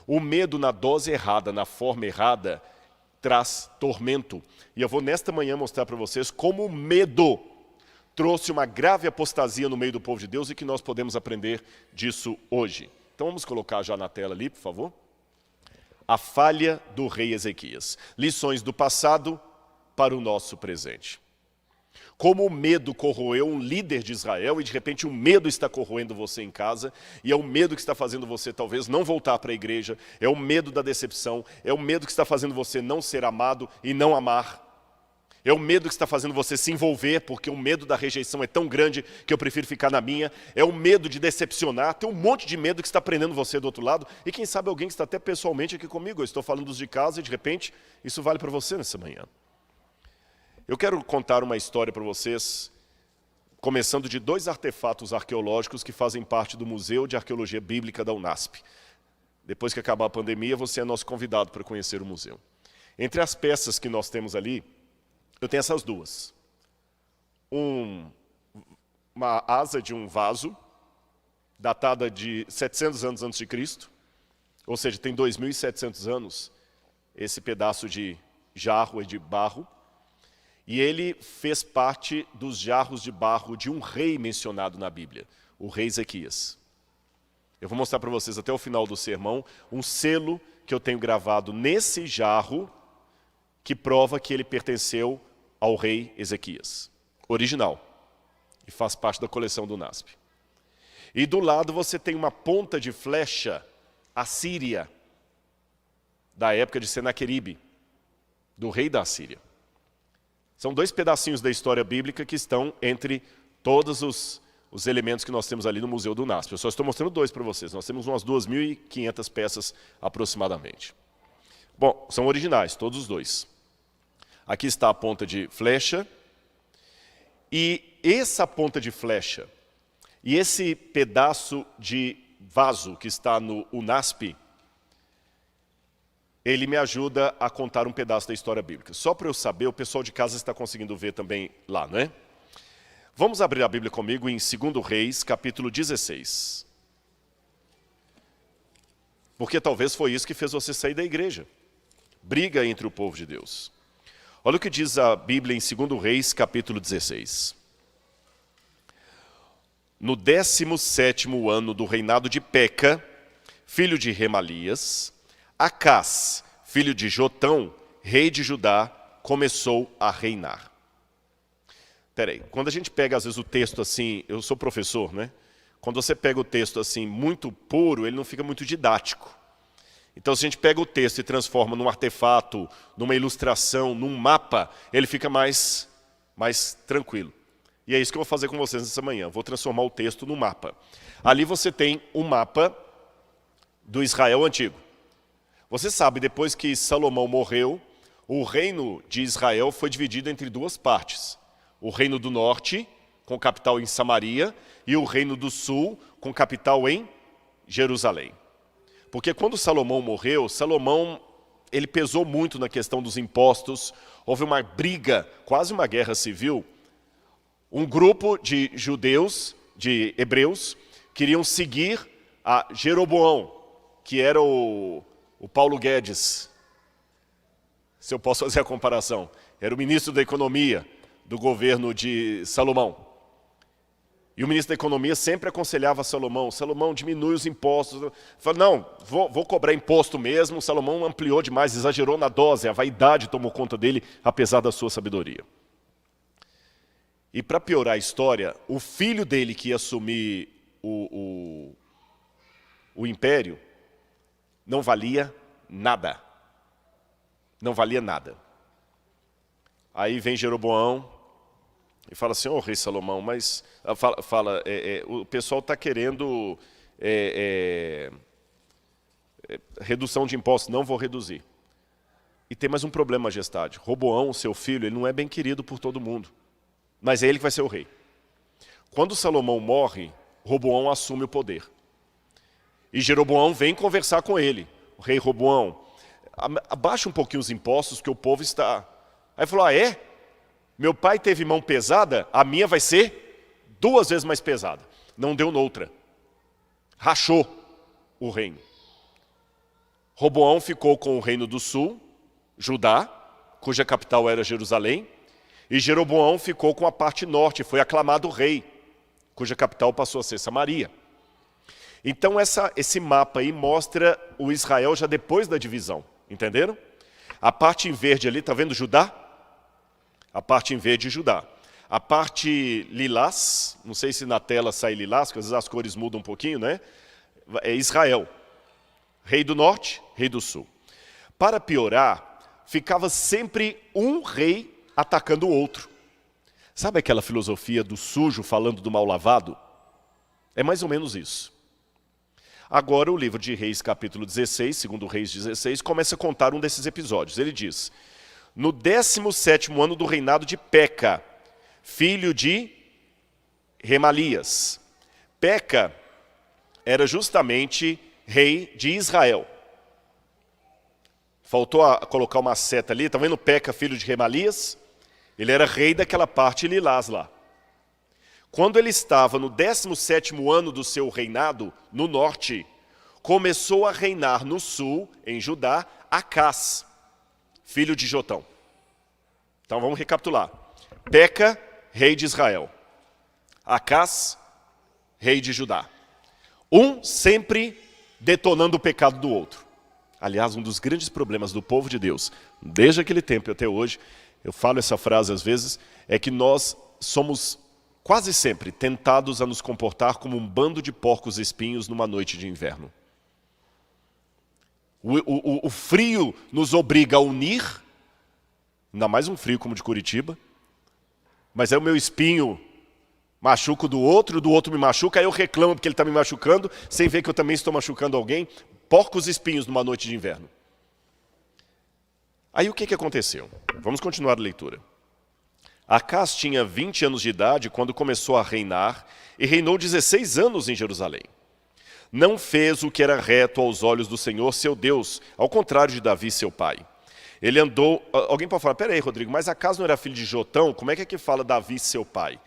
O medo na dose errada, na forma errada, traz tormento. E eu vou nesta manhã mostrar para vocês como o medo trouxe uma grave apostasia no meio do povo de Deus e que nós podemos aprender disso hoje. Então vamos colocar já na tela ali, por favor. A falha do rei Ezequias. Lições do passado para o nosso presente. Como o medo corroeu um líder de Israel e de repente o medo está corroendo você em casa e é o medo que está fazendo você talvez não voltar para a igreja, é o medo da decepção, é o medo que está fazendo você não ser amado e não amar. É o medo que está fazendo você se envolver, porque o medo da rejeição é tão grande que eu prefiro ficar na minha. É o medo de decepcionar, tem um monte de medo que está prendendo você do outro lado. E quem sabe alguém que está até pessoalmente aqui comigo, eu estou falando dos de casa e de repente isso vale para você nessa manhã. Eu quero contar uma história para vocês, começando de 2 artefatos arqueológicos que fazem parte do Museu de Arqueologia Bíblica da UNASP. Depois que acabar a pandemia, você é nosso convidado para conhecer o museu. Entre as peças que nós temos ali, eu tenho essas duas. Uma asa de um vaso, datada de 700 anos antes de Cristo, ou seja, tem 2.700 anos, esse pedaço de jarro e de barro, e ele fez parte dos jarros de barro de um rei mencionado na Bíblia, o rei Ezequias. Eu vou mostrar para vocês até o final do sermão um selo que eu tenho gravado nesse jarro que prova que ele pertenceu ao rei Ezequias, original, e faz parte da coleção do UNASP. E do lado você tem uma ponta de flecha assíria, da época de Senaqueribe, do rei da Assíria. São 2 pedacinhos da história bíblica que estão entre todos os elementos que nós temos ali no Museu do UNASP. Eu só estou mostrando 2 para vocês, nós temos umas 2.500 peças aproximadamente. Bom, são originais, todos os 2. Aqui está a ponta de flecha, e essa ponta de flecha, e esse pedaço de vaso que está no UNASP, ele me ajuda a contar um pedaço da história bíblica. Só para eu saber, o pessoal de casa está conseguindo ver também lá, não é? Vamos abrir a Bíblia comigo em 2 Reis, capítulo 16. Porque talvez foi isso que fez você sair da igreja. Briga entre o povo de Deus. Olha o que diz a Bíblia em 2 Reis, capítulo 16. No 17º ano do reinado de Peca, filho de Remalias, Acás, filho de Jotão, rei de Judá, começou a reinar. Peraí, quando a gente pega às vezes o texto assim, eu sou professor, né? Quando você pega o texto assim muito puro, ele não fica muito didático. Então se a gente pega o texto e transforma num artefato, numa ilustração, num mapa, ele fica mais tranquilo. E é isso que eu vou fazer com vocês nessa manhã. Vou transformar o texto num mapa. Ali você tem um mapa do Israel antigo. Você sabe, depois que Salomão morreu, o reino de Israel foi dividido entre 2 partes. O reino do norte, com capital em Samaria, e o reino do sul, com capital em Jerusalém. Porque quando Salomão morreu, ele pesou muito na questão dos impostos, houve uma briga, quase uma guerra civil. Um grupo de judeus, de hebreus, queriam seguir a Jeroboão, que era o Paulo Guedes, se eu posso fazer a comparação, era o ministro da Economia do governo de Salomão. E o ministro da Economia sempre aconselhava a Salomão, diminui os impostos. Falou, não, vou cobrar imposto mesmo. Salomão ampliou demais, exagerou na dose, a vaidade tomou conta dele, apesar da sua sabedoria. E para piorar a história, o filho dele que ia assumir o império, não valia nada. Não valia nada. Aí vem Jeroboão e fala assim, rei Salomão, mas... o pessoal está querendo redução de impostos, não vou reduzir. E tem mais um problema, majestade. Roboão, seu filho, ele não é bem querido por todo mundo. Mas é ele que vai ser o rei. Quando Salomão morre, Roboão assume o poder. E Jeroboão vem conversar com ele. O rei Roboão, abaixa um pouquinho os impostos que o povo está... Aí falou, meu pai teve mão pesada, a minha vai ser 2 vezes mais pesada. não deu noutra. Rachou o reino. Roboão ficou com o reino do sul, Judá, cuja capital era Jerusalém, e Jeroboão ficou com a parte norte, foi aclamado rei, cuja capital passou a ser Samaria. Então esse mapa aí mostra o Israel já depois da divisão, entenderam? A parte em verde ali, está vendo Judá? A parte em verde, Judá. A parte lilás, não sei se na tela sai lilás, porque às vezes as cores mudam um pouquinho, né? É Israel. Rei do norte, rei do sul. Para piorar, ficava sempre um rei atacando o outro. Sabe aquela filosofia do sujo falando do mal lavado? É mais ou menos isso. Agora o livro de Reis, capítulo 16, segundo Reis 16, começa a contar um desses episódios. Ele diz: no 17º ano do reinado de Peca, filho de Remalias. Peca era justamente rei de Israel. Faltou colocar uma seta ali, está vendo Peca, filho de Remalias? Ele era rei daquela parte lilás lá. Quando ele estava no 17º ano do seu reinado, no norte, começou a reinar no sul, em Judá, Acás, filho de Jotão. Então vamos recapitular. Peca, rei de Israel. Acás, rei de Judá. Um sempre detonando o pecado do outro. Aliás, um dos grandes problemas do povo de Deus, desde aquele tempo até hoje, eu falo essa frase às vezes, é que nós somos quase sempre tentados a nos comportar como um bando de porcos espinhos numa noite de inverno. O frio nos obriga a unir, ainda mais um frio como de Curitiba, mas aí o meu espinho machuca o do outro me machuca, aí eu reclamo porque ele está me machucando, sem ver que eu também estou machucando alguém. Porcos espinhos numa noite de inverno. Aí o que aconteceu? Vamos continuar a leitura. Acás tinha 20 anos de idade quando começou a reinar e reinou 16 anos em Jerusalém. Não fez o que era reto aos olhos do Senhor, seu Deus, ao contrário de Davi, seu pai. Ele andou... Alguém pode falar, peraí, Rodrigo, mas Acás não era filho de Jotão? Como é que fala Davi, seu pai?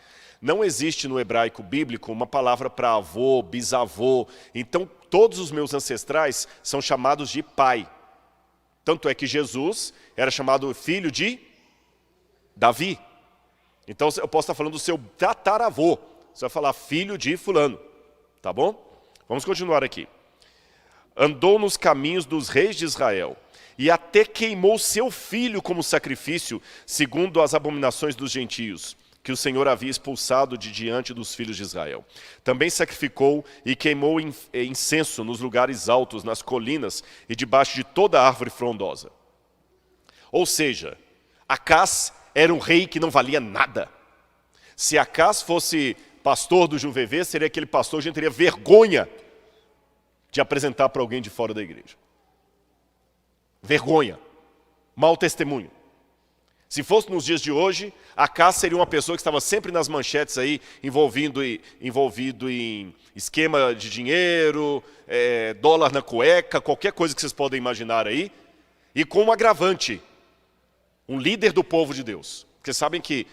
Não existe no hebraico bíblico uma palavra para avô, bisavô. Então, todos os meus ancestrais são chamados de pai. Tanto é que Jesus era chamado filho de Davi. Então, eu posso estar falando do seu tataravô. Você vai falar filho de fulano. Tá bom? Vamos continuar aqui. Andou nos caminhos dos reis de Israel e até queimou seu filho como sacrifício, segundo as abominações dos gentios, que o Senhor havia expulsado de diante dos filhos de Israel. Também sacrificou e queimou incenso nos lugares altos, nas colinas e debaixo de toda árvore frondosa. Ou seja, Acás era um rei que não valia nada. Se Acás fosse pastor do Juvevê, seria aquele pastor que a gente teria vergonha de apresentar para alguém de fora da igreja. Vergonha. Mau testemunho. Se fosse nos dias de hoje, Acás seria uma pessoa que estava sempre nas manchetes aí, envolvido em esquema de dinheiro, dólar na cueca, qualquer coisa que vocês podem imaginar aí, e com um agravante, um líder do povo de Deus. Porque sabem que,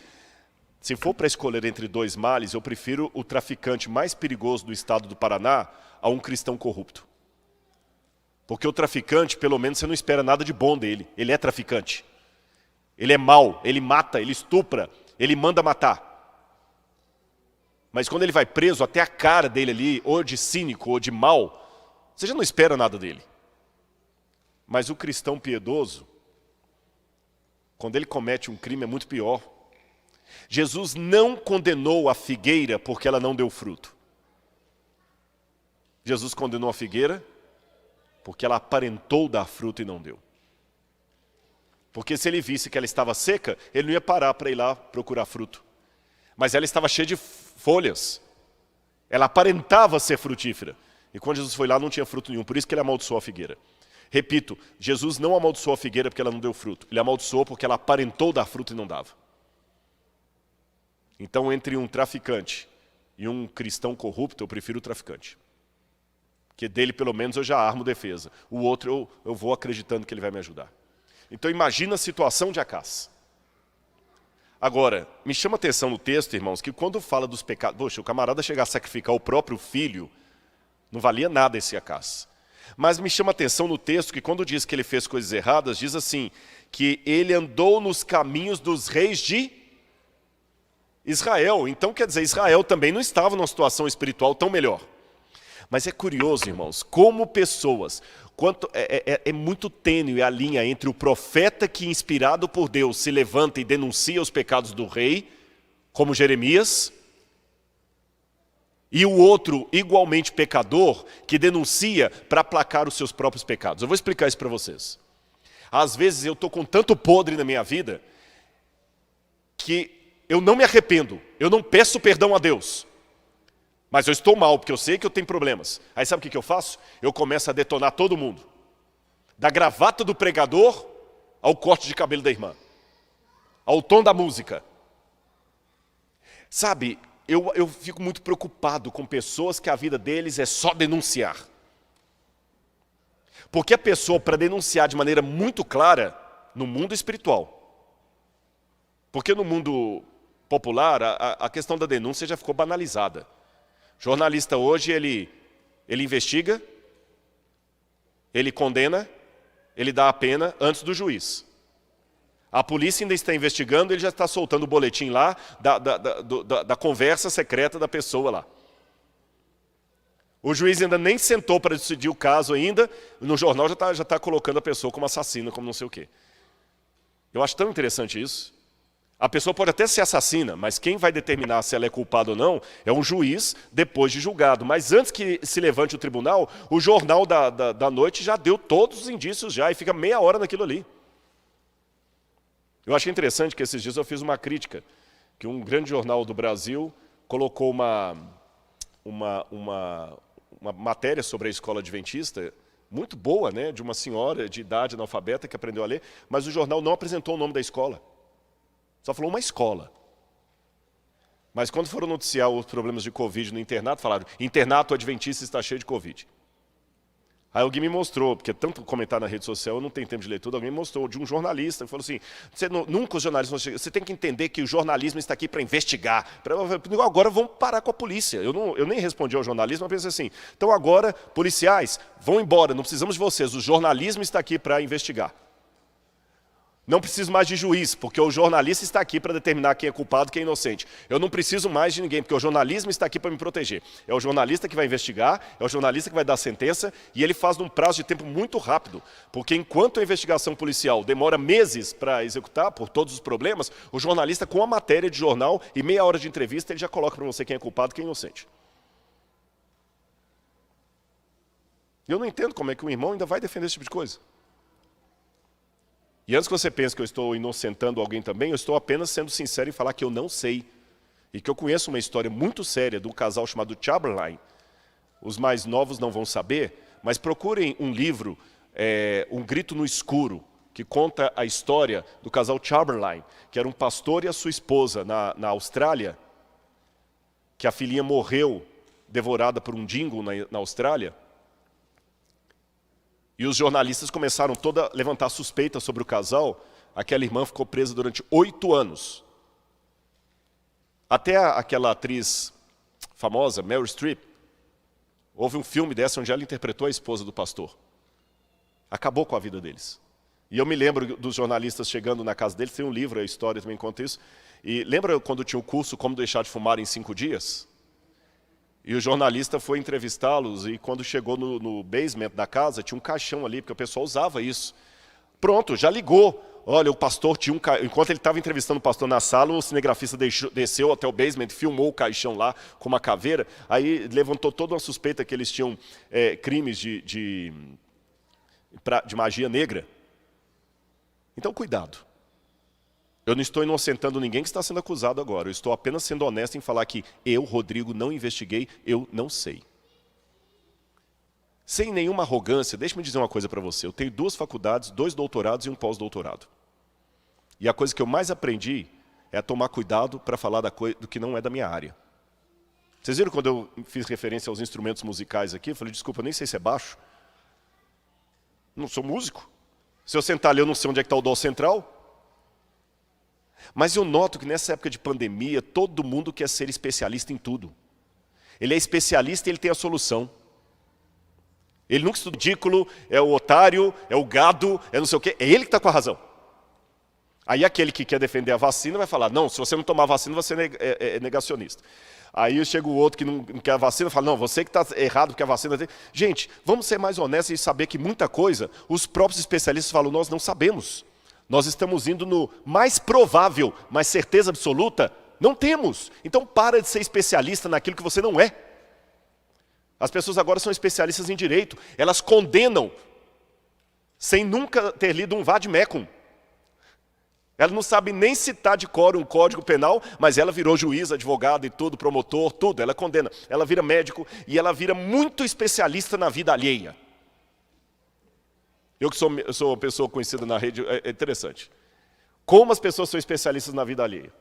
se for para escolher entre dois males, eu prefiro o traficante mais perigoso do estado do Paraná a um cristão corrupto. Porque o traficante, pelo menos, você não espera nada de bom dele. Ele é traficante. Ele é mau, ele mata, ele estupra, ele manda matar. Mas quando ele vai preso, até a cara dele ali, ou de cínico, ou de mau, você já não espera nada dele. Mas o cristão piedoso, quando ele comete um crime, é muito pior. Jesus não condenou a figueira porque ela não deu fruto. Jesus condenou a figueira porque ela aparentou dar fruto e não deu. Porque se ele visse que ela estava seca, ele não ia parar para ir lá procurar fruto. Mas ela estava cheia de folhas. Ela aparentava ser frutífera. E quando Jesus foi lá, não tinha fruto nenhum. Por isso que ele amaldiçoou a figueira. Repito, Jesus não amaldiçoou a figueira porque ela não deu fruto. Ele amaldiçoou porque ela aparentou dar fruto e não dava. Então, entre um traficante e um cristão corrupto, eu prefiro o traficante. Porque dele, pelo menos, eu já armo defesa. O outro, eu vou acreditando que ele vai me ajudar. Então, imagina a situação de Acás. Agora, me chama a atenção no texto, irmãos, que quando fala dos pecados... Poxa, o camarada chegar a sacrificar o próprio filho, não valia nada esse acaso. Mas me chama a atenção no texto que quando diz que ele fez coisas erradas, diz assim, que ele andou nos caminhos dos reis de Israel. Então, quer dizer, Israel também não estava numa situação espiritual tão melhor. Mas é curioso, irmãos, como pessoas... É muito tênue a linha entre o profeta que, inspirado por Deus, se levanta e denuncia os pecados do rei, como Jeremias, e o outro, igualmente pecador, que denuncia para aplacar os seus próprios pecados. Eu vou explicar isso para vocês. Às vezes eu estou com tanto podre na minha vida, que eu não me arrependo, eu não peço perdão a Deus. Mas eu estou mal, porque eu sei que eu tenho problemas. Aí sabe o que eu faço? Eu começo a detonar todo mundo. Da gravata do pregador ao corte de cabelo da irmã. Ao tom da música. Sabe, eu fico muito preocupado com pessoas que a vida deles é só denunciar. Porque a pessoa, para denunciar de maneira muito clara, no mundo espiritual. Porque no mundo popular, a questão da denúncia já ficou banalizada. Jornalista hoje, ele investiga, ele condena, ele dá a pena antes do juiz. A polícia ainda está investigando, ele já está soltando o boletim lá da conversa secreta da pessoa lá. O juiz ainda nem sentou para decidir o caso ainda, no jornal já está colocando a pessoa como assassina, como não sei o quê. Eu acho tão interessante isso. A pessoa pode até ser assassina, mas quem vai determinar se ela é culpada ou não é um juiz depois de julgado. Mas antes que se levante o tribunal, o jornal da noite já deu todos os indícios já e fica meia hora naquilo ali. Eu achei interessante que esses dias eu fiz uma crítica, que um grande jornal do Brasil colocou uma matéria sobre a escola adventista, muito boa, né, de uma senhora de idade analfabeta que aprendeu a ler, mas o jornal não apresentou o nome da escola. Só falou uma escola. Mas quando foram noticiar os problemas de Covid no internato, falaram, internato adventista está cheio de Covid. Aí alguém me mostrou, porque tanto comentar na rede social, eu não tenho tempo de ler tudo, alguém me mostrou de um jornalista, que falou assim, nunca os jornalistas, você tem que entender que o jornalismo está aqui para investigar. Agora vamos parar com a polícia. Eu nem respondi ao jornalismo, mas pensei assim, então agora, policiais, vão embora, não precisamos de vocês, o jornalismo está aqui para investigar. Não preciso mais de juiz, porque o jornalista está aqui para determinar quem é culpado e quem é inocente. Eu não preciso mais de ninguém, porque o jornalismo está aqui para me proteger. É o jornalista que vai investigar, é o jornalista que vai dar a sentença, e ele faz num prazo de tempo muito rápido. Porque enquanto a investigação policial demora meses para executar, por todos os problemas, o jornalista, com a matéria de jornal e meia hora de entrevista, ele já coloca para você quem é culpado e quem é inocente. Eu não entendo como é que um irmão ainda vai defender esse tipo de coisa. E antes que você pense que eu estou inocentando alguém também, eu estou apenas sendo sincero em falar que eu não sei. E que eu conheço uma história muito séria de um casal chamado Chamberlain. Os mais novos não vão saber, mas procurem um livro, Um Grito no Escuro, que conta a história do casal Chamberlain, que era um pastor e a sua esposa na Austrália, que a filhinha morreu devorada por um dingo na Austrália. E os jornalistas começaram a levantar suspeitas sobre o casal. Aquela irmã ficou presa durante 8 anos. Até aquela atriz famosa, Meryl Streep, houve um filme dessa onde ela interpretou a esposa do pastor. Acabou com a vida deles. E eu me lembro dos jornalistas chegando na casa deles, tem um livro, a história também conta isso. E lembra quando tinha o curso Como Deixar de Fumar em 5 Dias? E o jornalista foi entrevistá-los e quando chegou no basement da casa, tinha um caixão ali, porque o pessoal usava isso. Pronto, já ligou. Olha, o pastor tinha enquanto ele estava entrevistando o pastor na sala, o cinegrafista desceu até o basement, filmou o caixão lá com uma caveira, aí levantou toda uma suspeita que eles tinham crimes de magia negra. Então, cuidado. Eu não estou inocentando ninguém que está sendo acusado agora. Eu estou apenas sendo honesto em falar que eu, Rodrigo, não investiguei, eu não sei. Sem nenhuma arrogância, deixe-me dizer uma coisa para você. Eu tenho 2 faculdades, 2 doutorados e um pós-doutorado. E a coisa que eu mais aprendi é a tomar cuidado para falar do que não é da minha área. Vocês viram quando eu fiz referência aos instrumentos musicais aqui? Eu falei, desculpa, eu nem sei se é baixo. Não sou músico. Se eu sentar ali, eu não sei onde é que está o dó central. Mas eu noto que nessa época de pandemia, todo mundo quer ser especialista em tudo. Ele é especialista e ele tem a solução. Ele nunca estuda ridículo, é o otário, é o gado, é não sei o quê. É ele que está com a razão. Aí aquele que quer defender a vacina vai falar, não, se você não tomar vacina, você é negacionista. Aí chega o outro que não quer a vacina e fala, não, você que está errado porque a vacina tem... Gente, vamos ser mais honestos e saber que muita coisa, os próprios especialistas falam, nós não sabemos. Nós estamos indo no mais provável, mas certeza absoluta, não temos. Então para de ser especialista naquilo que você não é. As pessoas agora são especialistas em direito, elas condenam sem nunca ter lido um vade-mecum. Ela não sabe nem citar de cor um código penal, mas ela virou juiz, advogado e tudo, promotor, tudo. Ela condena. Ela vira médico e ela vira muito especialista na vida alheia. Eu que sou uma pessoa conhecida na rede, é interessante. Como as pessoas são especialistas na vida alheia.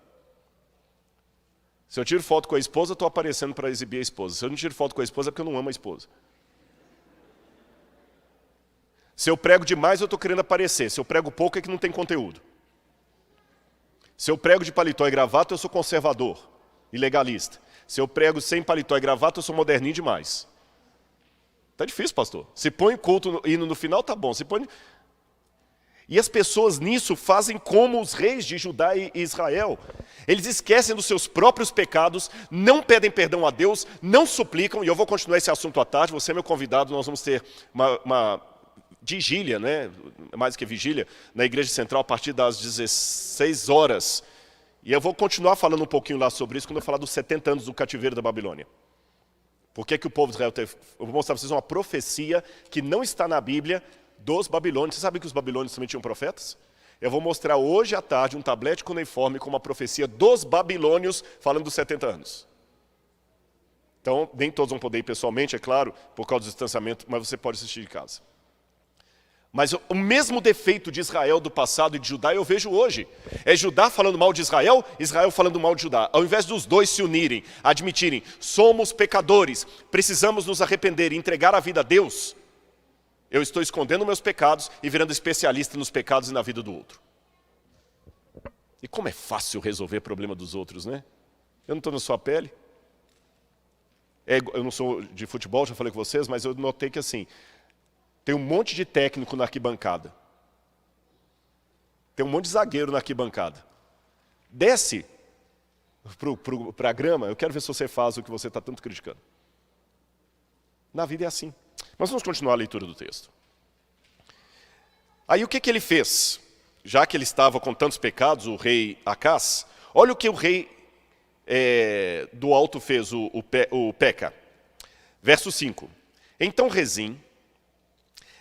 Se eu tiro foto com a esposa, eu estou aparecendo para exibir a esposa. Se eu não tiro foto com a esposa, é porque eu não amo a esposa. Se eu prego demais, eu estou querendo aparecer. Se eu prego pouco, é que não tem conteúdo. Se eu prego de paletó e gravata, eu sou conservador e legalista. Se eu prego sem paletó e gravata, eu sou moderninho demais. Tá difícil, pastor. Se põe culto hino no final, tá bom. Se põe... E as pessoas nisso fazem como os reis de Judá e Israel. Eles esquecem dos seus próprios pecados, não pedem perdão a Deus, não suplicam, e eu vou continuar esse assunto à tarde, você é meu convidado, nós vamos ter uma vigília, né? Mais que vigília, na Igreja Central a partir das 16 horas. E eu vou continuar falando um pouquinho lá sobre isso quando eu falar dos 70 anos do cativeiro da Babilônia. Por que o povo de Israel teve... Eu vou mostrar para vocês uma profecia que não está na Bíblia dos babilônios. Você sabe que os babilônios também tinham profetas? Eu vou mostrar hoje à tarde um tablete cuneiforme com uma profecia dos babilônios falando dos 70 anos. Então, nem todos vão poder ir pessoalmente, é claro, por causa do distanciamento, mas você pode assistir de casa. Mas o mesmo defeito de Israel do passado e de Judá eu vejo hoje. É Judá falando mal de Israel, Israel falando mal de Judá. Ao invés dos dois se unirem, admitirem, somos pecadores, precisamos nos arrepender e entregar a vida a Deus, eu estou escondendo meus pecados e virando especialista nos pecados e na vida do outro. E como é fácil resolver o problema dos outros, né? Eu não estou na sua pele. Eu não sou de futebol, já falei com vocês, mas eu notei que assim... Tem um monte de técnico na arquibancada. Tem um monte de zagueiro na arquibancada. Desce para a grama, eu quero ver se você faz o que você está tanto criticando. Na vida é assim. Mas vamos continuar a leitura do texto. Aí o que ele fez? Já que ele estava com tantos pecados, o rei Acás, olha o que o rei do alto fez, o Peca. Verso 5. Então Rezim,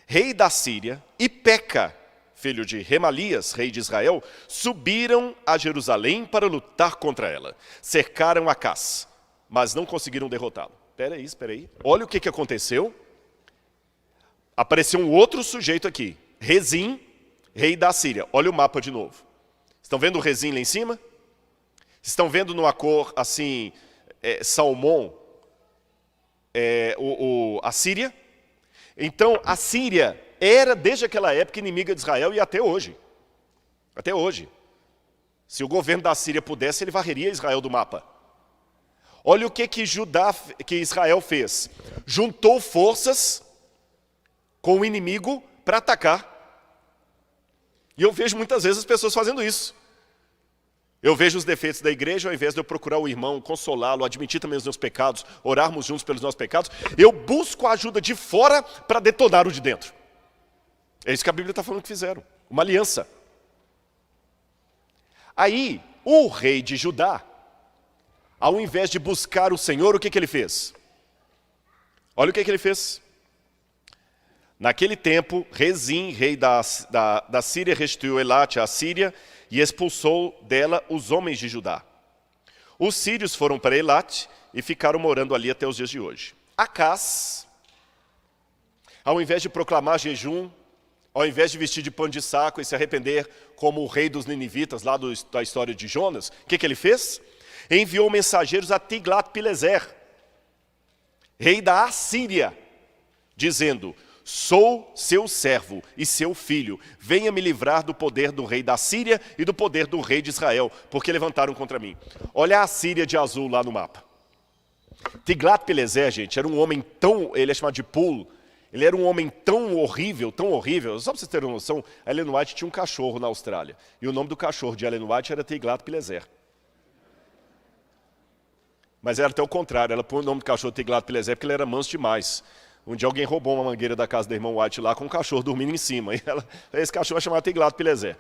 rei da Síria, e Peca, filho de Remalias, rei de Israel, subiram a Jerusalém para lutar contra ela. Cercaram Acás, mas não conseguiram derrotá-lo. Espera aí. Olha o que aconteceu. Apareceu um outro sujeito aqui. Rezim, rei da Síria. Olha o mapa de novo. Estão vendo o Rezim lá em cima? Estão vendo numa cor assim, salmão, a Síria? Então, a Síria era, desde aquela época, inimiga de Israel e até hoje. Até hoje. Se o governo da Síria pudesse, ele varreria Israel do mapa. Olha o que Israel fez. Juntou forças com o inimigo para atacar. E eu vejo muitas vezes as pessoas fazendo isso. Eu vejo os defeitos da igreja, ao invés de eu procurar o irmão, consolá-lo, admitir também os meus pecados, orarmos juntos pelos nossos pecados, eu busco a ajuda de fora para detonar o de dentro. É isso que a Bíblia está falando que fizeram. Uma aliança. Aí, o rei de Judá, ao invés de buscar o Senhor, o que ele fez? Olha o que ele fez. Naquele tempo, Rezim, rei da Síria, restituiu Elate à Síria e expulsou dela os homens de Judá. Os sírios foram para Elate e ficaram morando ali até os dias de hoje. Acás, ao invés de proclamar jejum, ao invés de vestir de pano de saco e se arrepender como o rei dos ninivitas, lá da história de Jonas, o que ele fez? Enviou mensageiros a Tiglat-Pileser, rei da Assíria, dizendo: sou seu servo e seu filho, venha me livrar do poder do rei da Síria e do poder do rei de Israel, porque levantaram contra mim. Olha a Síria de azul lá no mapa. Tiglat-Pileser, gente, era um homem tão, ele é chamado de Pul, ele era um homem tão horrível, só para vocês terem uma noção, a Ellen White tinha um cachorro na Austrália, e o nome do cachorro de Ellen White era Tiglat-Pileser. Mas era até o contrário, ela pôs o nome do cachorro Tiglat-Pileser porque ele era manso demais. Um dia alguém roubou uma mangueira da casa da irmã White lá com um cachorro dormindo em cima, e esse cachorro é chamado Tiglat-Pileser.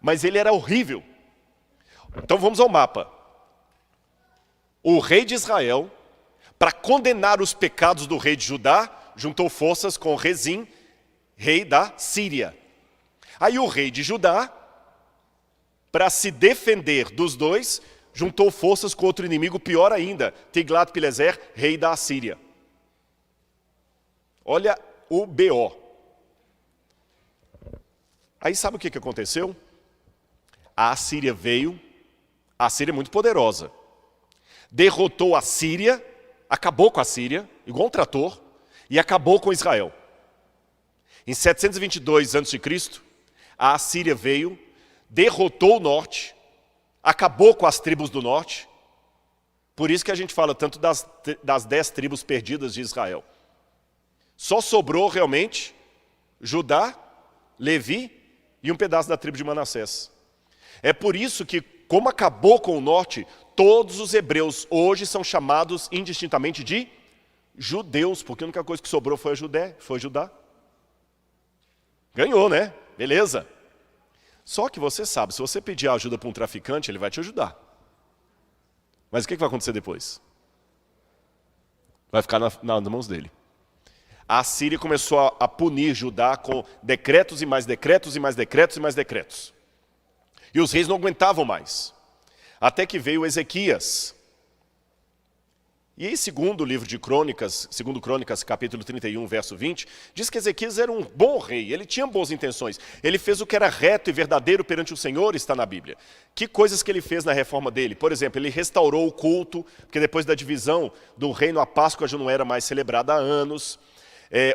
Mas ele era horrível. Então vamos ao mapa. O rei de Israel, para condenar os pecados do rei de Judá, juntou forças com Rezim, rei da Síria. Aí o rei de Judá, para se defender dos dois, juntou forças com outro inimigo pior ainda, Tiglat-Pileser, rei da Assíria. Olha o BO. Aí sabe o que aconteceu? A Assíria veio, a Assíria é muito poderosa, derrotou a Síria, acabou com a Síria, igual um trator, e acabou com Israel. Em 722 a.C., a Assíria veio, derrotou o norte, acabou com as tribos do norte. Por isso que a gente fala tanto das 10 tribos perdidas de Israel. Só sobrou realmente Judá, Levi e um pedaço da tribo de Manassés. É por isso que, como acabou com o norte, todos os hebreus hoje são chamados indistintamente de judeus, porque a única coisa que sobrou foi Judá. Ganhou, né? Beleza. Só que você sabe, se você pedir ajuda para um traficante, ele vai te ajudar. Mas o que vai acontecer depois? Vai ficar nas mãos dele. A Síria começou a punir Judá com decretos e mais decretos e mais decretos e mais decretos. E os reis não aguentavam mais. Até que veio Ezequias. E aí, segundo o livro de Crônicas, segundo Crônicas, capítulo 31, verso 20, diz que Ezequias era um bom rei, ele tinha boas intenções. Ele fez o que era reto e verdadeiro perante o Senhor, está na Bíblia. Que coisas que ele fez na reforma dele? Por exemplo, ele restaurou o culto, porque depois da divisão do reino, a Páscoa já não era mais celebrada há anos.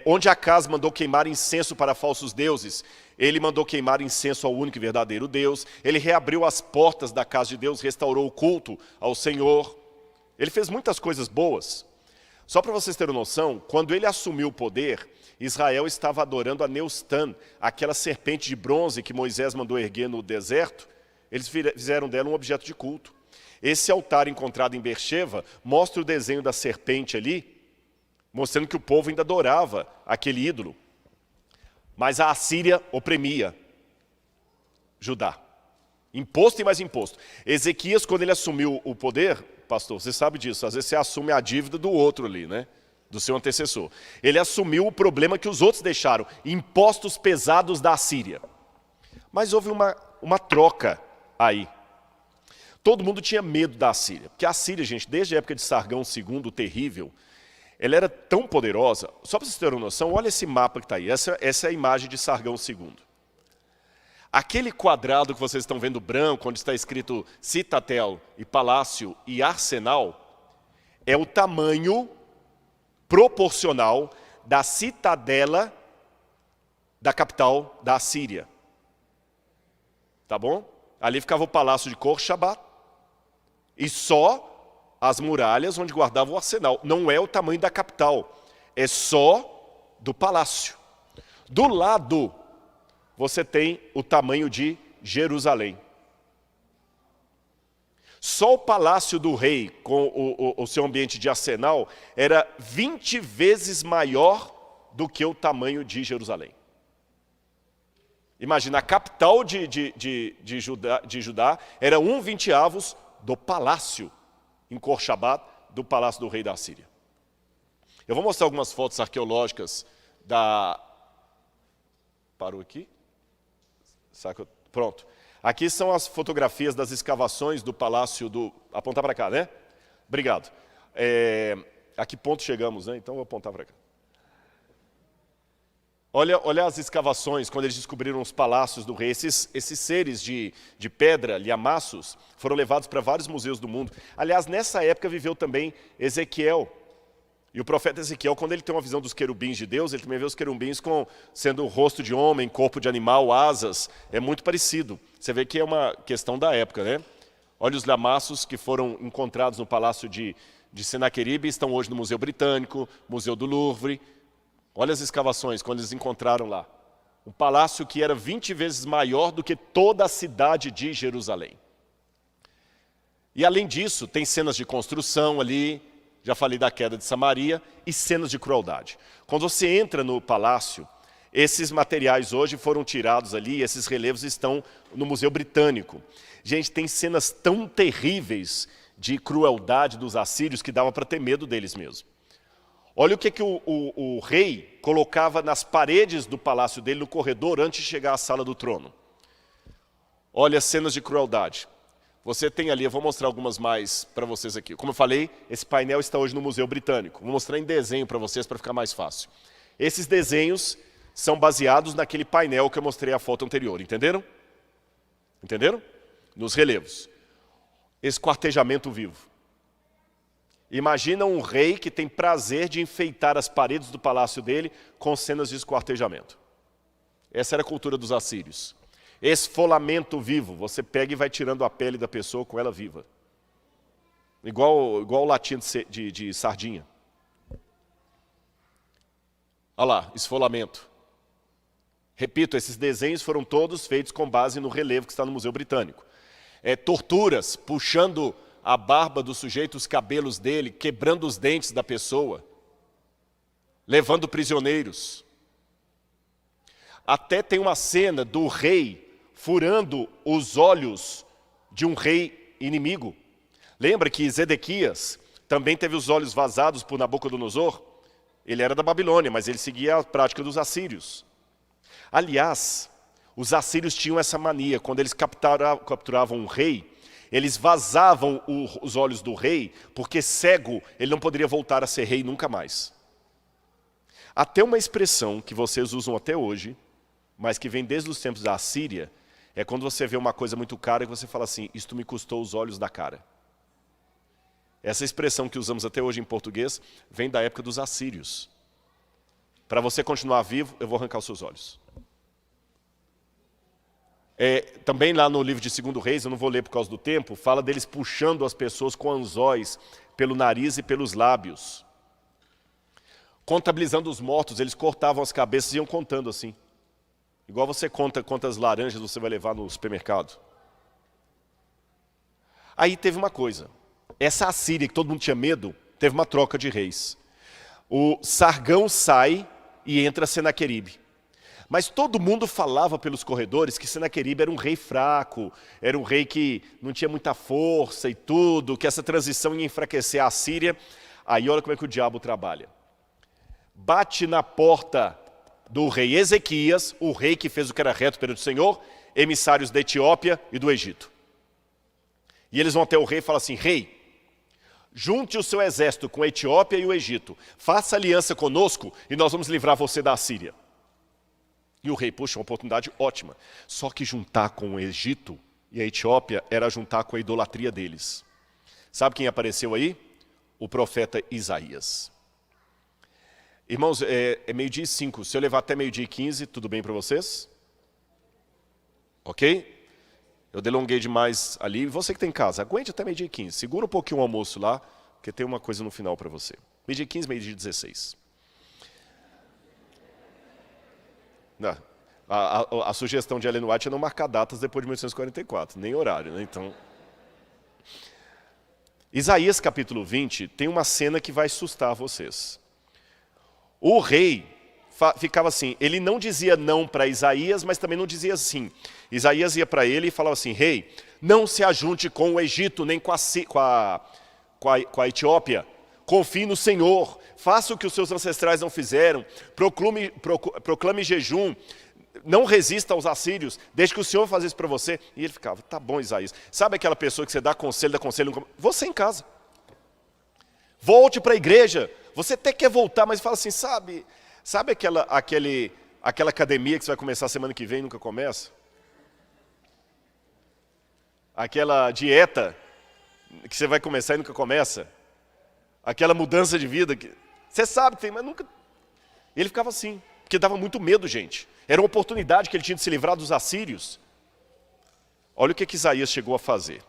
Onde Acaz mandou queimar incenso para falsos deuses, ele mandou queimar incenso ao único e verdadeiro Deus. Ele reabriu as portas da casa de Deus, restaurou o culto ao Senhor. Ele fez muitas coisas boas. Só para vocês terem noção, quando ele assumiu o poder, Israel estava adorando a Neustã, aquela serpente de bronze que Moisés mandou erguer no deserto. Eles fizeram dela um objeto de culto. Esse altar encontrado em Beersheba mostra o desenho da serpente ali, mostrando que o povo ainda adorava aquele ídolo. Mas a Assíria oprimia Judá. Imposto e mais imposto. Ezequias, quando ele assumiu o poder, pastor, você sabe disso, às vezes você assume a dívida do outro ali, né? Do seu antecessor. Ele assumiu o problema que os outros deixaram, impostos pesados da Assíria. Mas houve uma troca aí. Todo mundo tinha medo da Assíria, porque a Assíria, gente, desde a época de Sargão II, o terrível, ela era tão poderosa, só para vocês terem uma noção, olha esse mapa que está aí, essa é a imagem de Sargão II. Aquele quadrado que vocês estão vendo branco, onde está escrito Citatel e Palácio e Arsenal, é o tamanho proporcional da citadela da capital da Assíria. Tá bom? Ali ficava o Palácio de Khor-Shabbat e só as muralhas onde guardava o arsenal. Não é o tamanho da capital, é só do palácio. Do lado, você tem o tamanho de Jerusalém. Só o palácio do rei, com o seu ambiente de arsenal, era 20 vezes maior do que o tamanho de Jerusalém. Imagina, a capital de Judá era 1/20 do palácio em Khor-Shabbat, do palácio do rei da Síria. Eu vou mostrar algumas fotos arqueológicas da... Parou aqui? Pronto. Aqui são as fotografias das escavações do palácio do... Apontar para cá, né? Obrigado. A que ponto chegamos, né? Então vou apontar para cá. Olha as escavações, quando eles descobriram os palácios do rei. Esses seres de pedra, lhamassos, foram levados para vários museus do mundo. Aliás, nessa época viveu também Ezequiel. E o profeta Ezequiel, quando ele tem uma visão dos querubins de Deus, ele também vê os querubins sendo o rosto de homem, corpo de animal, asas. É muito parecido. Você vê que é uma questão da época, né? Olha os lamaços que foram encontrados no palácio de Senaqueribe, estão hoje no Museu Britânico, Museu do Louvre. Olha as escavações, quando eles encontraram lá. Um palácio que era 20 vezes maior do que toda a cidade de Jerusalém. E além disso, tem cenas de construção ali, já falei da queda de Samaria, e cenas de crueldade. Quando você entra no palácio, esses materiais hoje foram tirados ali, esses relevos estão no Museu Britânico. Gente, tem cenas tão terríveis de crueldade dos assírios que dava para ter medo deles mesmo. Olha o que o rei colocava nas paredes do palácio dele, no corredor, antes de chegar à sala do trono. Olha as cenas de crueldade. Você tem ali, eu vou mostrar algumas mais para vocês aqui. Como eu falei, esse painel está hoje no Museu Britânico. Vou mostrar em desenho para vocês, para ficar mais fácil. Esses desenhos são baseados naquele painel que eu mostrei a foto anterior, entenderam? Entenderam? Nos relevos. Esquartejamento vivo. Imagina um rei que tem prazer de enfeitar as paredes do palácio dele com cenas de esquartejamento. Essa era a cultura dos assírios. Esfolamento vivo, você pega e vai tirando a pele da pessoa com ela viva. Igual latinha de sardinha. Olha lá, esfolamento. Repito, esses desenhos foram todos feitos com base no relevo que está no Museu Britânico. Torturas, puxando a barba do sujeito, os cabelos dele, quebrando os dentes da pessoa, levando prisioneiros. Até tem uma cena do rei furando os olhos de um rei inimigo. Lembra que Zedequias também teve os olhos vazados por Nabucodonosor? Ele era da Babilônia, mas ele seguia a prática dos assírios. Aliás, os assírios tinham essa mania, quando eles capturavam um rei, eles vazavam os olhos do rei, porque cego ele não poderia voltar a ser rei nunca mais. Até uma expressão que vocês usam até hoje, mas que vem desde os tempos da Assíria, é quando você vê uma coisa muito cara e você fala assim, isto me custou os olhos da cara. Essa expressão que usamos até hoje em português vem da época dos assírios. Para você continuar vivo, eu vou arrancar os seus olhos. Também lá no livro de 2 Reis, eu não vou ler por causa do tempo, fala deles puxando as pessoas com anzóis pelo nariz e pelos lábios. Contabilizando os mortos, eles cortavam as cabeças e iam contando assim. Igual você conta quantas laranjas você vai levar no supermercado. Aí teve uma coisa. Essa Assíria, que todo mundo tinha medo, teve uma troca de reis. O Sargão sai e entra Senaqueribe. Mas todo mundo falava pelos corredores que Senaqueribe era um rei fraco, era um rei que não tinha muita força e tudo, que essa transição ia enfraquecer a Assíria. Aí olha como é que o diabo trabalha. Bate na porta do rei Ezequias, o rei que fez o que era reto perante o Senhor, emissários da Etiópia e do Egito. E eles vão até o rei e falam assim, rei, junte o seu exército com a Etiópia e o Egito, faça aliança conosco e nós vamos livrar você da Assíria. E o rei, puxa, uma oportunidade ótima. Só que juntar com o Egito e a Etiópia era juntar com a idolatria deles. Sabe quem apareceu aí? O profeta Isaías. Irmãos, é 12:05. Se eu levar até 12:15, tudo bem para vocês? Ok? Eu delonguei demais ali. Você que tem em casa, aguente até 12:15. Segura um pouquinho o almoço lá, porque tem uma coisa no final para você. 12:15, 12:16. A sugestão de Ellen White é não marcar datas depois de 1844, nem horário, né? Então, Isaías capítulo 20 tem uma cena que vai assustar vocês. O rei ficava assim, ele não dizia não para Isaías, mas também não dizia sim. Isaías ia para ele e falava assim, rei, não se ajunte com o Egito, nem com a Etiópia. Confie no Senhor, faça o que os seus ancestrais não fizeram, proclame jejum, não resista aos assírios, deixe que o Senhor faça isso para você. E ele ficava, tá bom, Isaías. Sabe aquela pessoa que você dá conselho, você em casa. Volte para a igreja, você até quer voltar, mas fala assim, sabe aquela academia que você vai começar semana que vem e nunca começa? Aquela dieta que você vai começar e nunca começa? Aquela mudança de vida que... Você sabe que tem, mas nunca... Ele ficava assim, porque dava muito medo, gente. Era uma oportunidade que ele tinha de se livrar dos assírios. Olha o que Isaías chegou a fazer.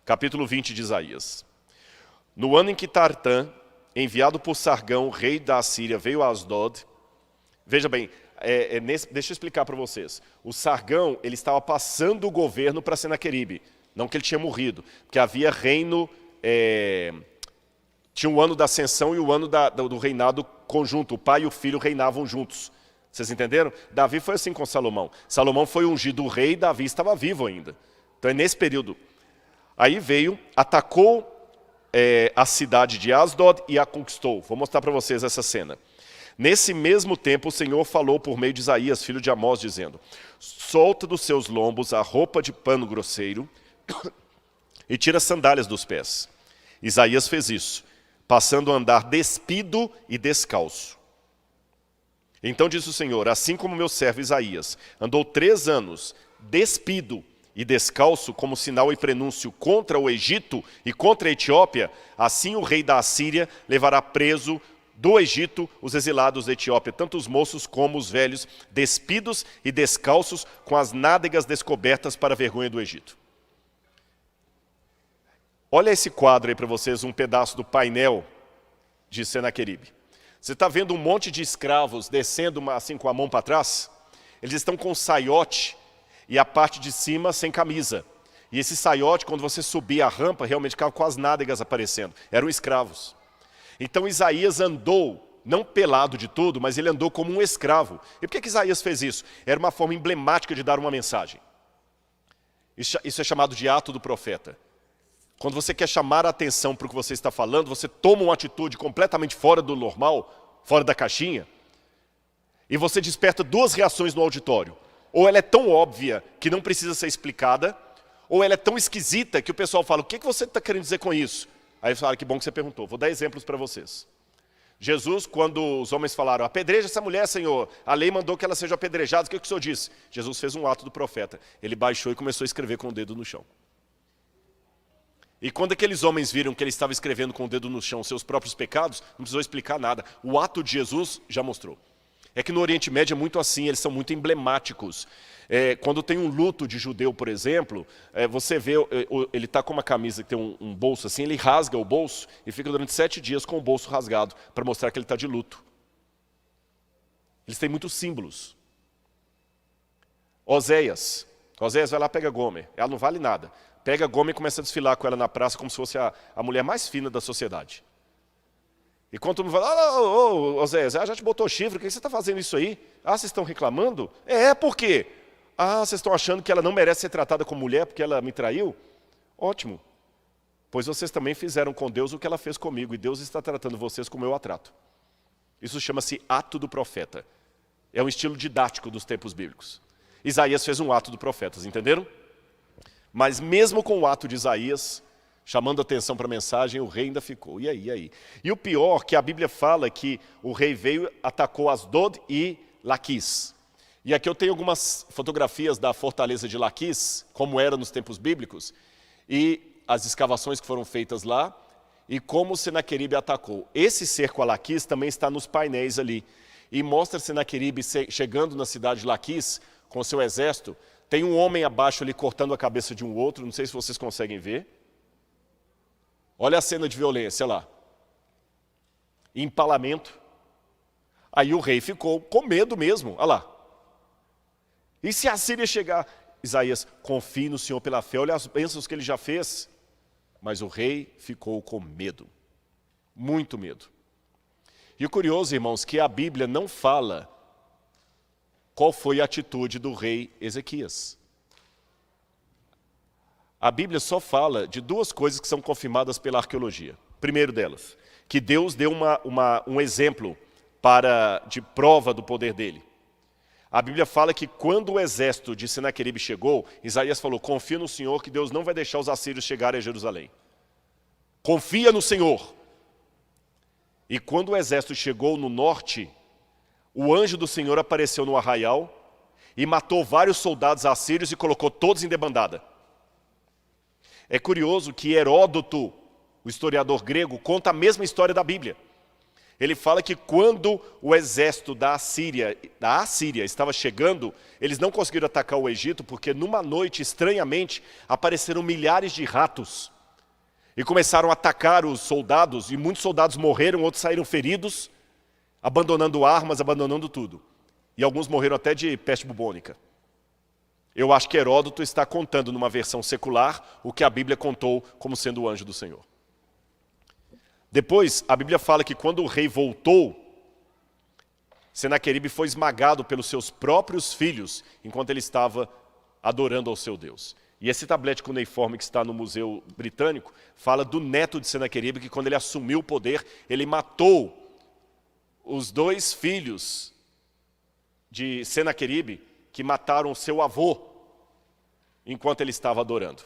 Capítulo 20 de Isaías. No ano em que Tartã, enviado por Sargão, rei da Assíria, veio a Asdod. Veja bem, deixa eu explicar para vocês. O Sargão, ele estava passando o governo para Senaqueribe. Não que ele tinha morrido, porque havia reino... Tinha o ano da ascensão e o ano do reinado conjunto. O pai e o filho reinavam juntos. Vocês entenderam? Davi foi assim com Salomão. Salomão foi ungido rei, Davi estava vivo ainda. Então é nesse período. Aí veio, atacou a cidade de Asdod e a conquistou. Vou mostrar para vocês essa cena. Nesse mesmo tempo o Senhor falou por meio de Isaías, filho de Amós, dizendo: solta dos seus lombos a roupa de pano grosseiro e tira as sandálias dos pés. Isaías fez isso, passando a andar despido e descalço. Então disse o Senhor: assim como meu servo Isaías andou 3 anos despido e descalço como sinal e prenúncio contra o Egito e contra a Etiópia, assim o rei da Assíria levará preso do Egito os exilados da Etiópia, tanto os moços como os velhos, despidos e descalços, com as nádegas descobertas para a vergonha do Egito. Olha esse quadro aí para vocês, um pedaço do painel de Senaqueribe. Você está vendo um monte de escravos descendo assim com a mão para trás? Eles estão com saiote e a parte de cima sem camisa. E esse saiote, quando você subia a rampa, realmente ficava com as nádegas aparecendo. Eram escravos. Então Isaías andou, não pelado de tudo, mas ele andou como um escravo. E por que Isaías fez isso? Era uma forma emblemática de dar uma mensagem. Isso é chamado de ato do profeta. Quando você quer chamar a atenção para o que você está falando, você toma uma atitude completamente fora do normal, fora da caixinha, e você desperta 2 reações no auditório. Ou ela é tão óbvia que não precisa ser explicada, ou ela é tão esquisita que o pessoal fala: o que você está querendo dizer com isso? Aí fala: que bom que você perguntou. Vou dar exemplos para vocês. Jesus, quando os homens falaram: apedreja essa mulher, Senhor, a lei mandou que ela seja apedrejada, o que o Senhor disse? Jesus fez um ato do profeta. Ele baixou e começou a escrever com o dedo no chão. E quando aqueles homens viram que ele estava escrevendo com o dedo no chão seus próprios pecados, não precisou explicar nada. O ato de Jesus já mostrou. É que no Oriente Médio é muito assim, eles são muito emblemáticos. Quando tem um luto de judeu, por exemplo, você vê, ele está com uma camisa que tem um bolso assim, ele rasga o bolso e fica durante 7 dias com o bolso rasgado, para mostrar que ele está de luto. Eles têm muitos símbolos. Oséias vai lá e pega Gomer, ela não vale nada. Pega Gomer e começa a desfilar com ela na praça como se fosse a mulher mais fina da sociedade. E quando todo mundo fala: Oséias, já te botou chifre, por que você está fazendo isso aí? Ah, vocês estão reclamando? Por quê? Ah, vocês estão achando que ela não merece ser tratada como mulher porque ela me traiu? Ótimo. Pois vocês também fizeram com Deus o que ela fez comigo, e Deus está tratando vocês como eu a trato. Isso chama-se ato do profeta. É um estilo didático dos tempos bíblicos. Isaías fez um ato do profeta, entenderam? Mas mesmo com o ato de Isaías, chamando atenção para a mensagem, o rei ainda ficou. E aí? E o pior, que a Bíblia fala que o rei veio, atacou Asdod e Laquis. E aqui eu tenho algumas fotografias da fortaleza de Laquis, como era nos tempos bíblicos, e as escavações que foram feitas lá, e como Senaqueribe atacou. Esse cerco a Laquis também está nos painéis ali. E mostra Senaqueribe chegando na cidade de Laquis com seu exército. Tem um homem abaixo ali cortando a cabeça de um outro, não sei se vocês conseguem ver. Olha a cena de violência lá. Empalamento. Aí o rei ficou com medo mesmo, olha lá. E se a Síria chegar? Isaías: confie no Senhor pela fé, olha as bênçãos que ele já fez. Mas o rei ficou com medo, muito medo. E o curioso, irmãos, que a Bíblia não fala qual foi a atitude do rei Ezequias. A Bíblia só fala de 2 coisas que são confirmadas pela arqueologia. Primeiro delas, que Deus deu um exemplo de prova do poder dele. A Bíblia fala que quando o exército de Senaqueribe chegou, Isaías falou: confia no Senhor, que Deus não vai deixar os assírios chegarem a Jerusalém. Confia no Senhor. E quando o exército chegou no norte, o anjo do Senhor apareceu no arraial e matou vários soldados assírios e colocou todos em debandada. É curioso que Heródoto, o historiador grego, conta a mesma história da Bíblia. Ele fala que quando o exército da Assíria estava chegando, eles não conseguiram atacar o Egito, porque numa noite, estranhamente, apareceram milhares de ratos. E começaram a atacar os soldados, e muitos soldados morreram, outros saíram feridos, abandonando armas, abandonando tudo. E alguns morreram até de peste bubônica. Eu acho que Heródoto está contando numa versão secular o que a Bíblia contou como sendo o anjo do Senhor. Depois, a Bíblia fala que quando o rei voltou, Senaqueribe foi esmagado pelos seus próprios filhos, enquanto ele estava adorando ao seu Deus. E esse tablete cuneiforme que está no Museu Britânico, fala do neto de Senaqueribe, que quando ele assumiu o poder, ele matou os 2 filhos de Senaqueribe, que mataram seu avô, enquanto ele estava adorando.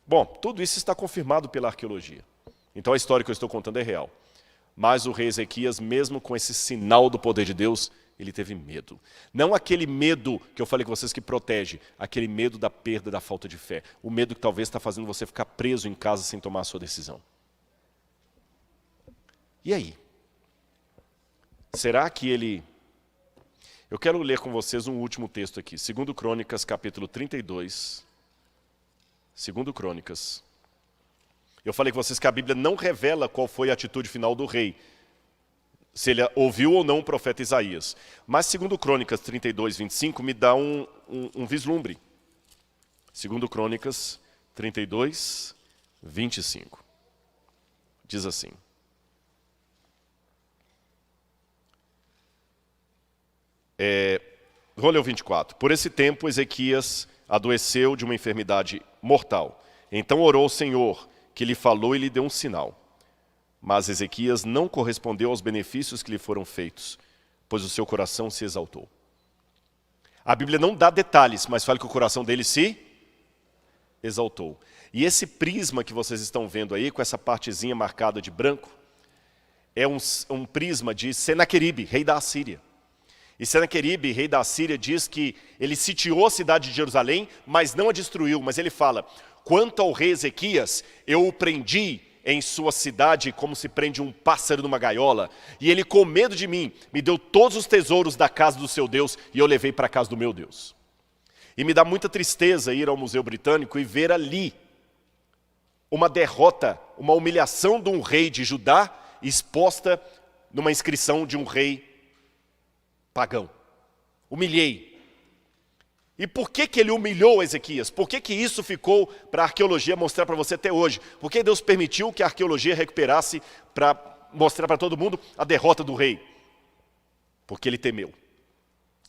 Bom, tudo isso está confirmado pela arqueologia. Então a história que eu estou contando é real. Mas o rei Ezequias, mesmo com esse sinal do poder de Deus, ele teve medo. Não aquele medo que eu falei com vocês que protege, aquele medo da perda, da falta de fé. O medo que talvez está fazendo você ficar preso em casa sem tomar a sua decisão. E aí? Será que ele... Eu quero ler com vocês um último texto aqui. 2 Crônicas, capítulo 32. 2 Crônicas. Eu falei com vocês que a Bíblia não revela qual foi a atitude final do rei, se ele ouviu ou não o profeta Isaías. Mas 2 Crônicas 32, 25 me dá um vislumbre. 2 Crônicas 32, 25. Diz assim. Vou ler o 24. Por esse tempo, Ezequias adoeceu de uma enfermidade mortal. Então orou ao Senhor, que lhe falou e lhe deu um sinal. Mas Ezequias não correspondeu aos benefícios que lhe foram feitos, pois o seu coração se exaltou. A Bíblia não dá detalhes, mas fala que o coração dele se exaltou. E esse prisma que vocês estão vendo aí, com essa partezinha marcada de branco, é um prisma de Senaqueribe, rei da Assíria. E Senaqueribe, rei da Assíria, diz que ele sitiou a cidade de Jerusalém, mas não a destruiu. Mas ele fala, quanto ao rei Ezequias, eu o prendi em sua cidade como se prende um pássaro numa gaiola. E ele, com medo de mim, me deu todos os tesouros da casa do seu Deus e eu levei para a casa do meu Deus. E me dá muita tristeza ir ao Museu Britânico e ver ali uma derrota, uma humilhação de um rei de Judá exposta numa inscrição de um rei pagão. Humilhei. E por que ele humilhou Ezequias? Por que isso ficou para a arqueologia mostrar para você até hoje? Por que Deus permitiu que a arqueologia recuperasse para mostrar para todo mundo a derrota do rei? Porque ele temeu.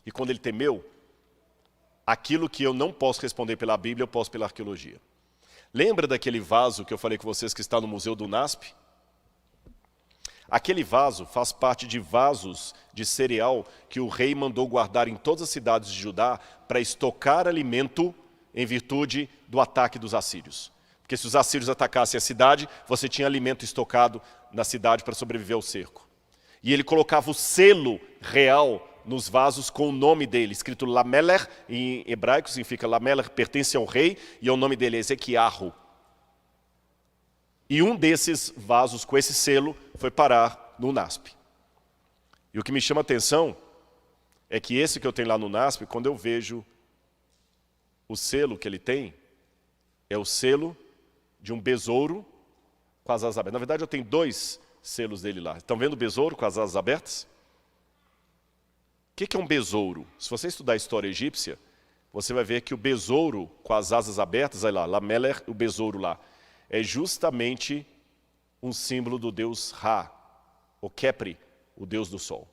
E quando ele temeu, aquilo que eu não posso responder pela Bíblia, eu posso pela arqueologia. Lembra daquele vaso que eu falei com vocês que está no Museu do NASP? Aquele vaso faz parte de vasos de cereal que o rei mandou guardar em todas as cidades de Judá para estocar alimento em virtude do ataque dos assírios. Porque se os assírios atacassem a cidade, você tinha alimento estocado na cidade para sobreviver ao cerco. E ele colocava o selo real nos vasos com o nome dele, escrito Lameler, em hebraico significa Lameler, pertence ao rei, e o nome dele é Ezequiarro. E um desses vasos com esse selo foi parar no NASP. E o que me chama a atenção é que esse que eu tenho lá no NASP, quando eu vejo o selo que ele tem, é o selo de um besouro com as asas abertas. Na verdade, eu tenho 2 selos dele lá. Estão vendo o besouro com as asas abertas? O que é um besouro? Se você estudar a história egípcia, você vai ver que o besouro com as asas abertas, olha lá, Lameler, o besouro lá, é justamente um símbolo do deus Ra, o Kepri, o deus do sol.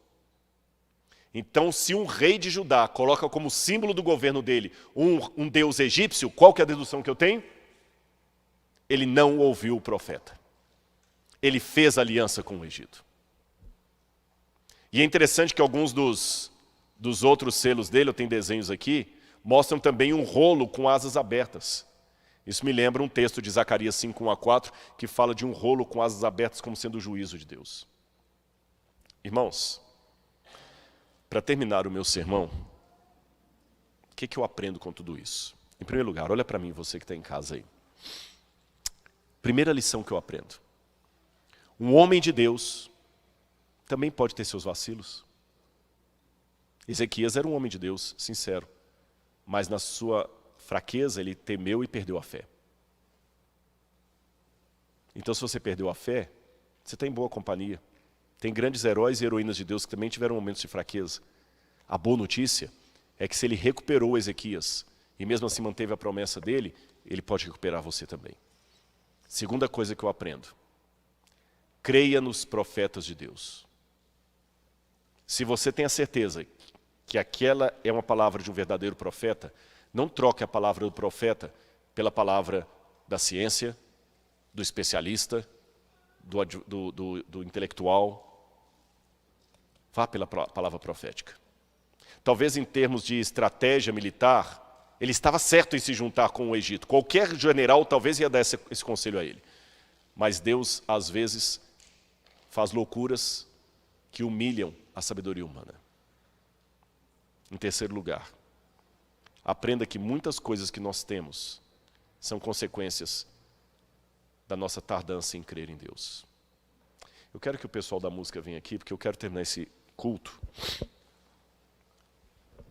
Então, se um rei de Judá coloca como símbolo do governo dele um deus egípcio, qual que é a dedução que eu tenho? Ele não ouviu o profeta. Ele fez aliança com o Egito. E é interessante que alguns dos outros selos dele, eu tenho desenhos aqui, mostram também um rolo com asas abertas. Isso me lembra um texto de Zacarias 5, 1-4, que fala de um rolo com asas abertas como sendo o juízo de Deus. Irmãos, para terminar o meu sermão, o que eu aprendo com tudo isso? Em primeiro lugar, olha para mim, você que está em casa aí. Primeira lição que eu aprendo. Um homem de Deus também pode ter seus vacilos. Ezequias era um homem de Deus, sincero, mas na sua fraqueza ele temeu e perdeu a fé. Então, se você perdeu a fé, você está em boa companhia. Tem grandes heróis e heroínas de Deus que também tiveram momentos de fraqueza. A boa notícia é que se ele recuperou Ezequias e mesmo assim manteve a promessa dele, ele pode recuperar você também. Segunda coisa que eu aprendo: creia nos profetas de Deus. Se você tem a certeza que aquela é uma palavra de um verdadeiro profeta, não troque a palavra do profeta pela palavra da ciência, do especialista, do intelectual. Vá pela palavra profética. Talvez em termos de estratégia militar, ele estava certo em se juntar com o Egito. Qualquer general talvez ia dar esse conselho a ele. Mas Deus, às vezes, faz loucuras que humilham a sabedoria humana. Em terceiro lugar, aprenda que muitas coisas que nós temos são consequências da nossa tardança em crer em Deus. Eu quero que o pessoal da música venha aqui, porque eu quero terminar esse culto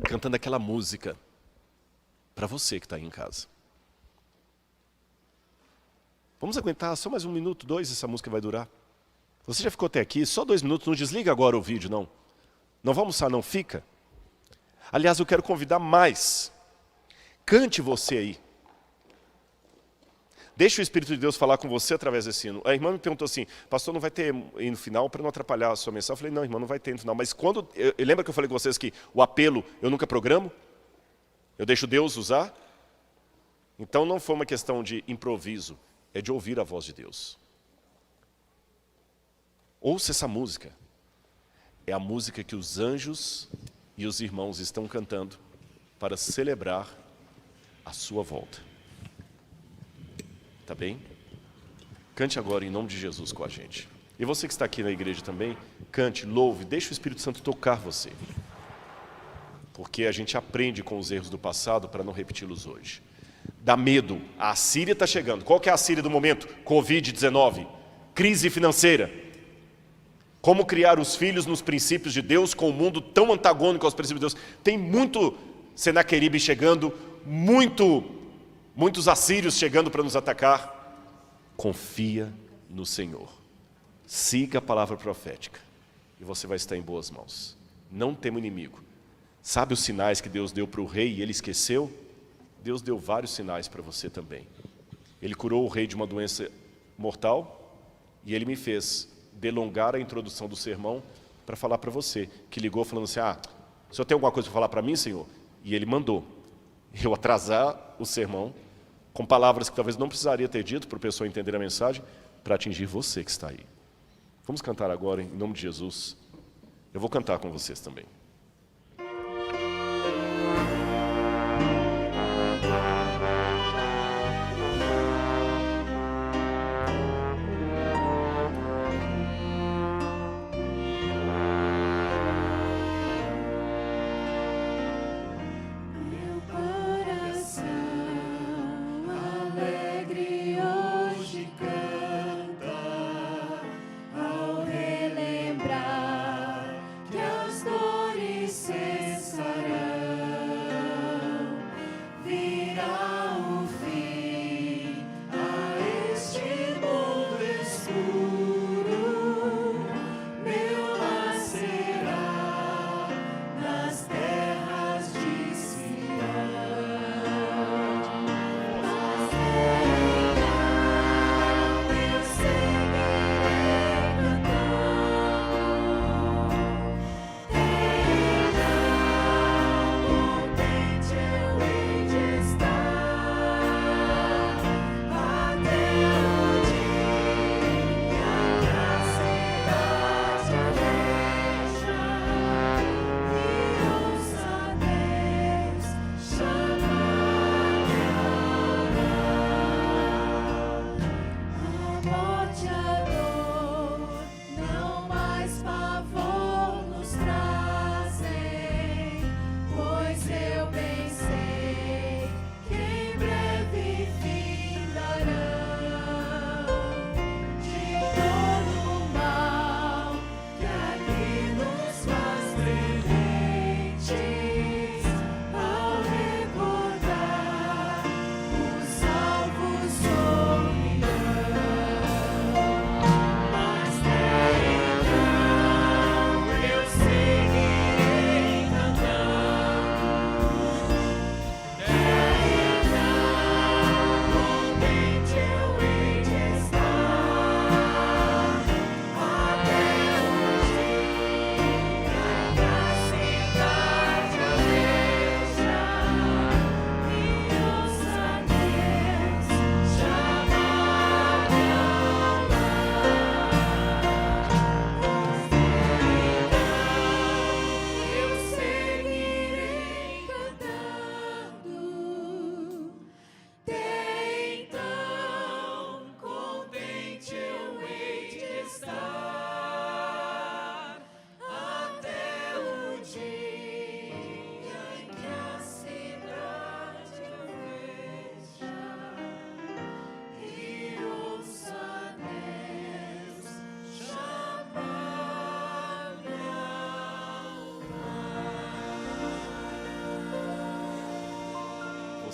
cantando aquela música para você que está aí em casa. Vamos aguentar só mais 1 minuto, 2, essa música vai durar. Você já ficou até aqui, só 2 minutos, não desliga agora o vídeo, não. Não vai almoçar, não, fica. Aliás, eu quero convidar mais. Cante você aí. Deixa o Espírito de Deus falar com você através desse hino. A irmã me perguntou assim: pastor, não vai ter hino final para não atrapalhar a sua mensagem? Eu falei: não, irmã, não vai ter hino final. Mas quando, lembra que eu falei com vocês que o apelo eu nunca programo? Eu deixo Deus usar? Então não foi uma questão de improviso, é de ouvir a voz de Deus. Ouça essa música. É a música que os anjos e os irmãos estão cantando para celebrar a sua volta. Tá bem? Cante agora em nome de Jesus com a gente. E você que está aqui na igreja também, cante, louve, deixe o Espírito Santo tocar você. Porque a gente aprende com os erros do passado para não repeti-los hoje. Dá medo, a Assíria está chegando. Qual que é a Assíria do momento? Covid-19, crise financeira. Como criar os filhos nos princípios de Deus com um mundo tão antagônico aos princípios de Deus. Tem muito Senaqueribe chegando, muitos assírios chegando para nos atacar. Confia no Senhor. Siga a palavra profética e você vai estar em boas mãos. Não tema o inimigo. Sabe os sinais que Deus deu para o rei e ele esqueceu? Deus deu vários sinais para você também. Ele curou o rei de uma doença mortal e ele me fez delongar a introdução do sermão para falar para você, que ligou falando assim: o senhor tem alguma coisa para falar para mim, Senhor? E ele mandou eu atrasar o sermão com palavras que talvez não precisaria ter dito para a pessoa entender a mensagem, para atingir você que está aí. Vamos cantar agora em nome de Jesus. Eu vou cantar com vocês também. Ao relembrar que as dores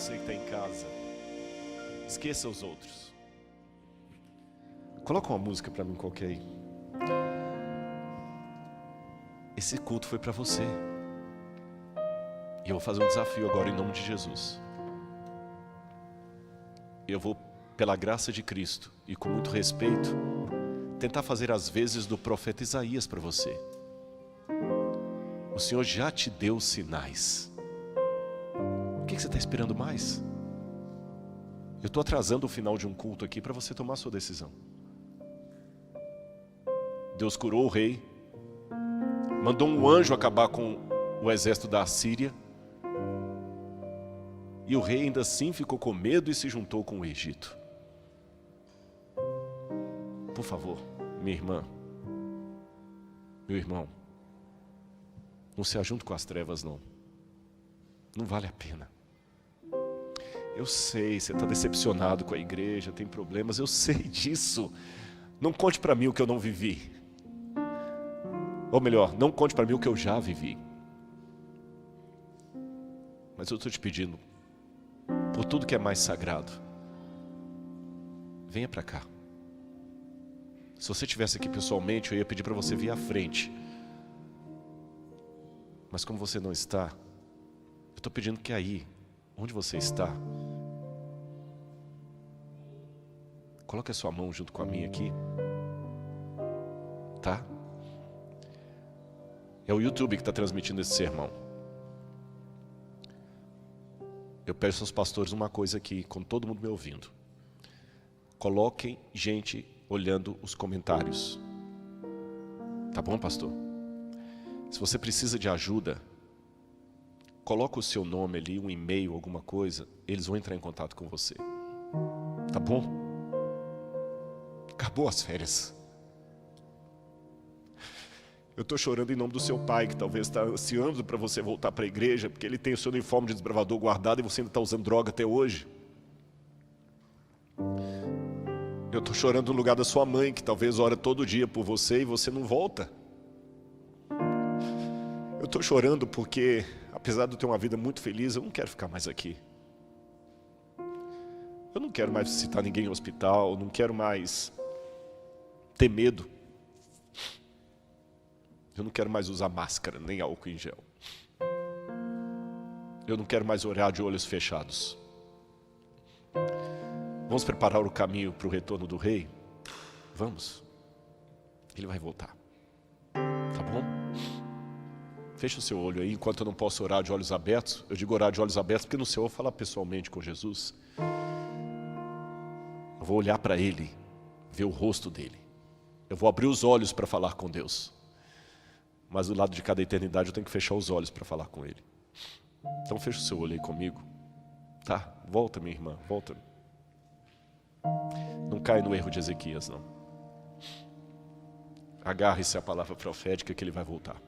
você que está em casa, esqueça os outros. Coloca uma música para mim qualquer aí. Esse culto foi para você. E eu vou fazer um desafio agora em nome de Jesus. Eu vou, pela graça de Cristo e com muito respeito, tentar fazer as vezes do profeta Isaías para você. O Senhor já te deu sinais. O que você está esperando mais? Eu estou atrasando o final de um culto aqui para você tomar a sua decisão. Deus curou o rei, mandou um anjo acabar com o exército da Assíria, e o rei ainda assim ficou com medo e se juntou com o Egito. Por favor, minha irmã, meu irmão, não se ajunte com as trevas, não. Não vale a pena. Eu sei, você está decepcionado com a igreja, tem problemas, eu sei disso. Não conte para mim o que eu não vivi. Ou melhor, não conte para mim o que eu já vivi. Mas eu estou te pedindo, por tudo que é mais sagrado, venha para cá. Se você estivesse aqui pessoalmente, eu ia pedir para você vir à frente. Mas como você não está, eu estou pedindo que aí, onde você está, coloque a sua mão junto com a minha aqui, tá? É o YouTube que está transmitindo esse sermão. Eu peço aos pastores uma coisa aqui, com todo mundo me ouvindo. Coloquem gente olhando os comentários. Tá bom, pastor? Se você precisa de ajuda, coloca o seu nome ali, um e-mail, alguma coisa, eles vão entrar em contato com você. Tá bom? Acabou as férias. Eu estou chorando em nome do seu pai, que talvez está ansiando para você voltar para a igreja, porque ele tem o seu uniforme de desbravador guardado e você ainda está usando droga até hoje. Eu estou chorando no lugar da sua mãe, que talvez ora todo dia por você e você não volta. Eu estou chorando porque, apesar de eu ter uma vida muito feliz, eu não quero ficar mais aqui. Eu não quero mais visitar ninguém em hospital, não quero mais ter medo. Eu não quero mais usar máscara, nem álcool em gel. Eu não quero mais orar de olhos fechados. Vamos preparar o caminho para o retorno do rei? Vamos. Ele vai voltar. Tá bom? Fecha o seu olho aí, enquanto eu não posso orar de olhos abertos. Eu digo orar de olhos abertos porque no Senhor eu vou falar pessoalmente com Jesus. Eu vou olhar para Ele, ver o rosto dEle. Eu vou abrir os olhos para falar com Deus. Mas do lado de cada eternidade eu tenho que fechar os olhos para falar com Ele. Então fecha o seu olho aí comigo. Tá? Volta, minha irmã, volta. Não cai no erro de Ezequias, não. Agarre-se à palavra profética que Ele vai voltar.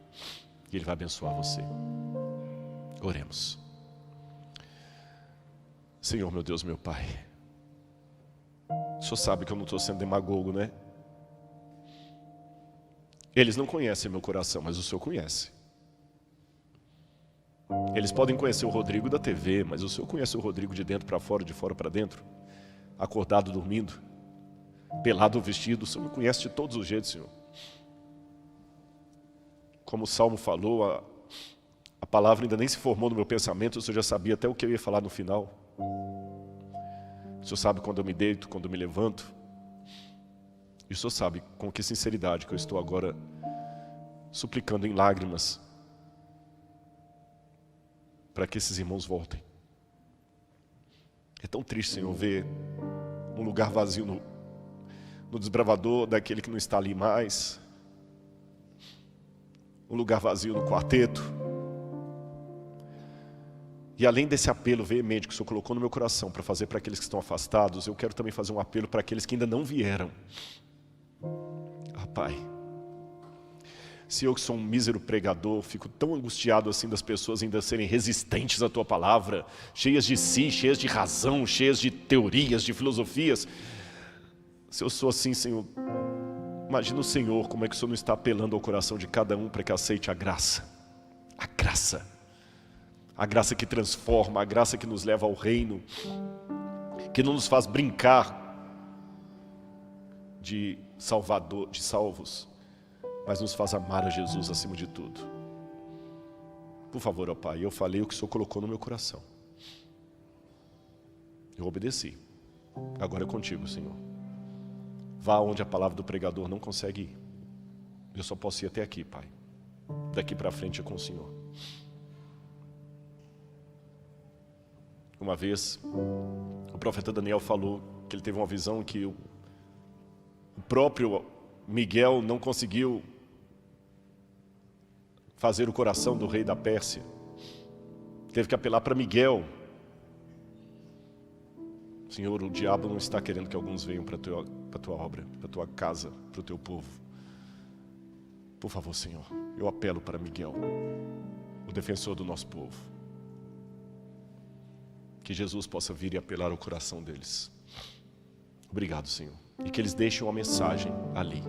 E Ele vai abençoar você. Oremos. Senhor, meu Deus, meu Pai. O Senhor sabe que eu não estou sendo demagogo, né? Eles não conhecem meu coração, mas o Senhor conhece. Eles podem conhecer o Rodrigo da TV, mas o Senhor conhece o Rodrigo de dentro para fora, de fora para dentro. Acordado, dormindo, pelado ou vestido. O Senhor me conhece de todos os jeitos, Senhor. Como o Salmo falou, a palavra ainda nem se formou no meu pensamento, o Senhor já sabia até o que eu ia falar no final. O Senhor sabe quando eu me deito, quando eu me levanto. E o Senhor sabe com que sinceridade que eu estou agora suplicando em lágrimas para que esses irmãos voltem. É tão triste, Senhor, ver um lugar vazio no desbravador daquele que não está ali mais. Um lugar vazio no quarteto. E além desse apelo veemente que o Senhor colocou no meu coração para fazer para aqueles que estão afastados, eu quero também fazer um apelo para aqueles que ainda não vieram. Ah, Pai, se eu que sou um mísero pregador, fico tão angustiado assim das pessoas ainda serem resistentes à Tua palavra, cheias de si, cheias de razão, cheias de teorias, de filosofias. Se eu sou assim, Senhor, imagina o Senhor, como é que o Senhor não está apelando ao coração de cada um para que aceite a graça. A graça. A graça que transforma, a graça que nos leva ao reino, que não nos faz brincar de salvador, de salvos, mas nos faz amar a Jesus acima de tudo. Por favor, ó Pai, eu falei o que o Senhor colocou no meu coração. Eu obedeci. Agora é contigo, Senhor. Vá onde a palavra do pregador não consegue ir. Eu só posso ir até aqui, Pai. Daqui para frente é com o Senhor. Uma vez, o profeta Daniel falou que ele teve uma visão que o próprio Miguel não conseguiu fazer o coração do rei da Pérsia. Teve que apelar para Miguel. Senhor, o diabo não está querendo que alguns venham para a tua obra, para a tua casa, para o teu povo. Por favor, Senhor, eu apelo para Miguel, o defensor do nosso povo. Que Jesus possa vir e apelar ao coração deles. Obrigado, Senhor. E que eles deixem uma mensagem ali.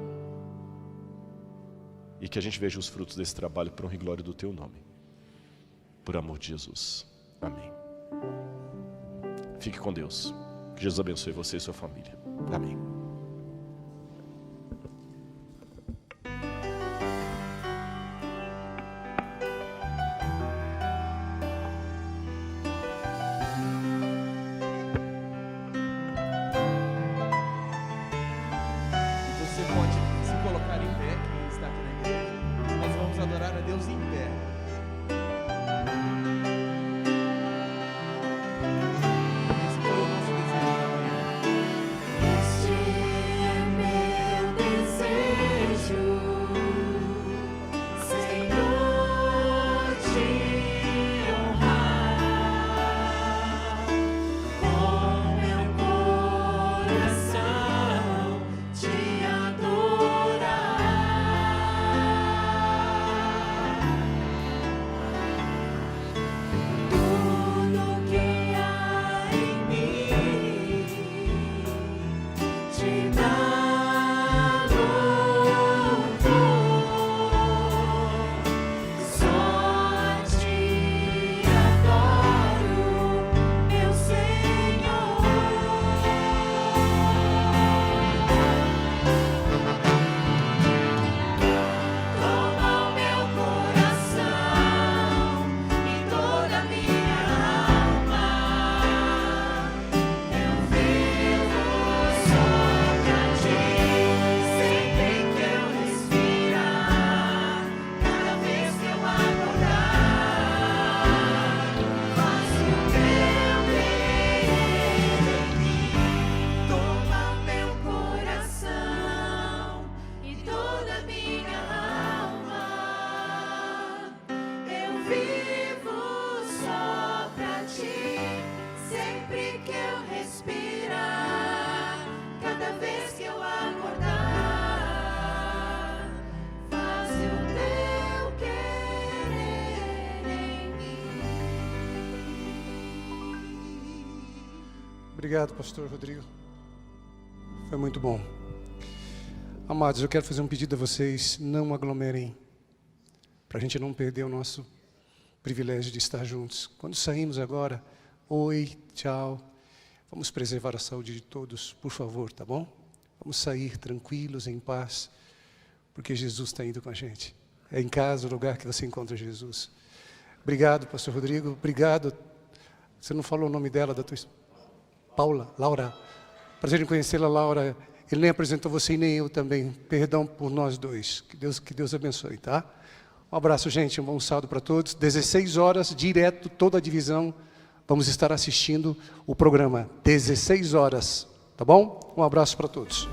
E que a gente veja os frutos desse trabalho para honra e glória do teu nome. Por amor de Jesus. Amém. Fique com Deus. Que Jesus abençoe você e sua família. Amém. Você pode se colocar em pé, quem está aqui na igreja. Nós vamos adorar a Deus em pé. Esse foi o nosso desejo da manhã. Este é meu desejo, Senhor, te honrar com meu coração, te adorar. Tudo que há em mim te dá louvor, só te adoro, meu Senhor. Toma o meu coração e toda a minha alma. Eu vivo só pra ti, sempre que eu respirar, cada vez que eu acordar, faço o teu querer em mim. Toma meu coração e toda a minha alma. Eu vivo só pra ti, sempre que eu respirar, cada vez que eu acordar, faço o teu querer em mim. Obrigado, pastor Rodrigo. Foi muito bom. Amados, eu quero fazer um pedido a vocês, não aglomerem, para a gente não perder o nosso privilégio de estar juntos. Quando saímos agora, oi, tchau, vamos preservar a saúde de todos, por favor, tá bom? Vamos sair tranquilos, em paz, porque Jesus está indo com a gente. É em casa o lugar que você encontra Jesus. Obrigado, pastor Rodrigo, obrigado. Você não falou o nome dela, da tua esposa? Paula, Laura. Prazer em conhecê-la, Laura. Ele nem apresentou você e nem eu também. Perdão por nós dois. Que Deus abençoe, tá? Um abraço, gente. Um bom sábado para todos. 16 horas, direto, toda a divisão. Vamos estar assistindo o programa. 16 horas, tá bom? Um abraço para todos.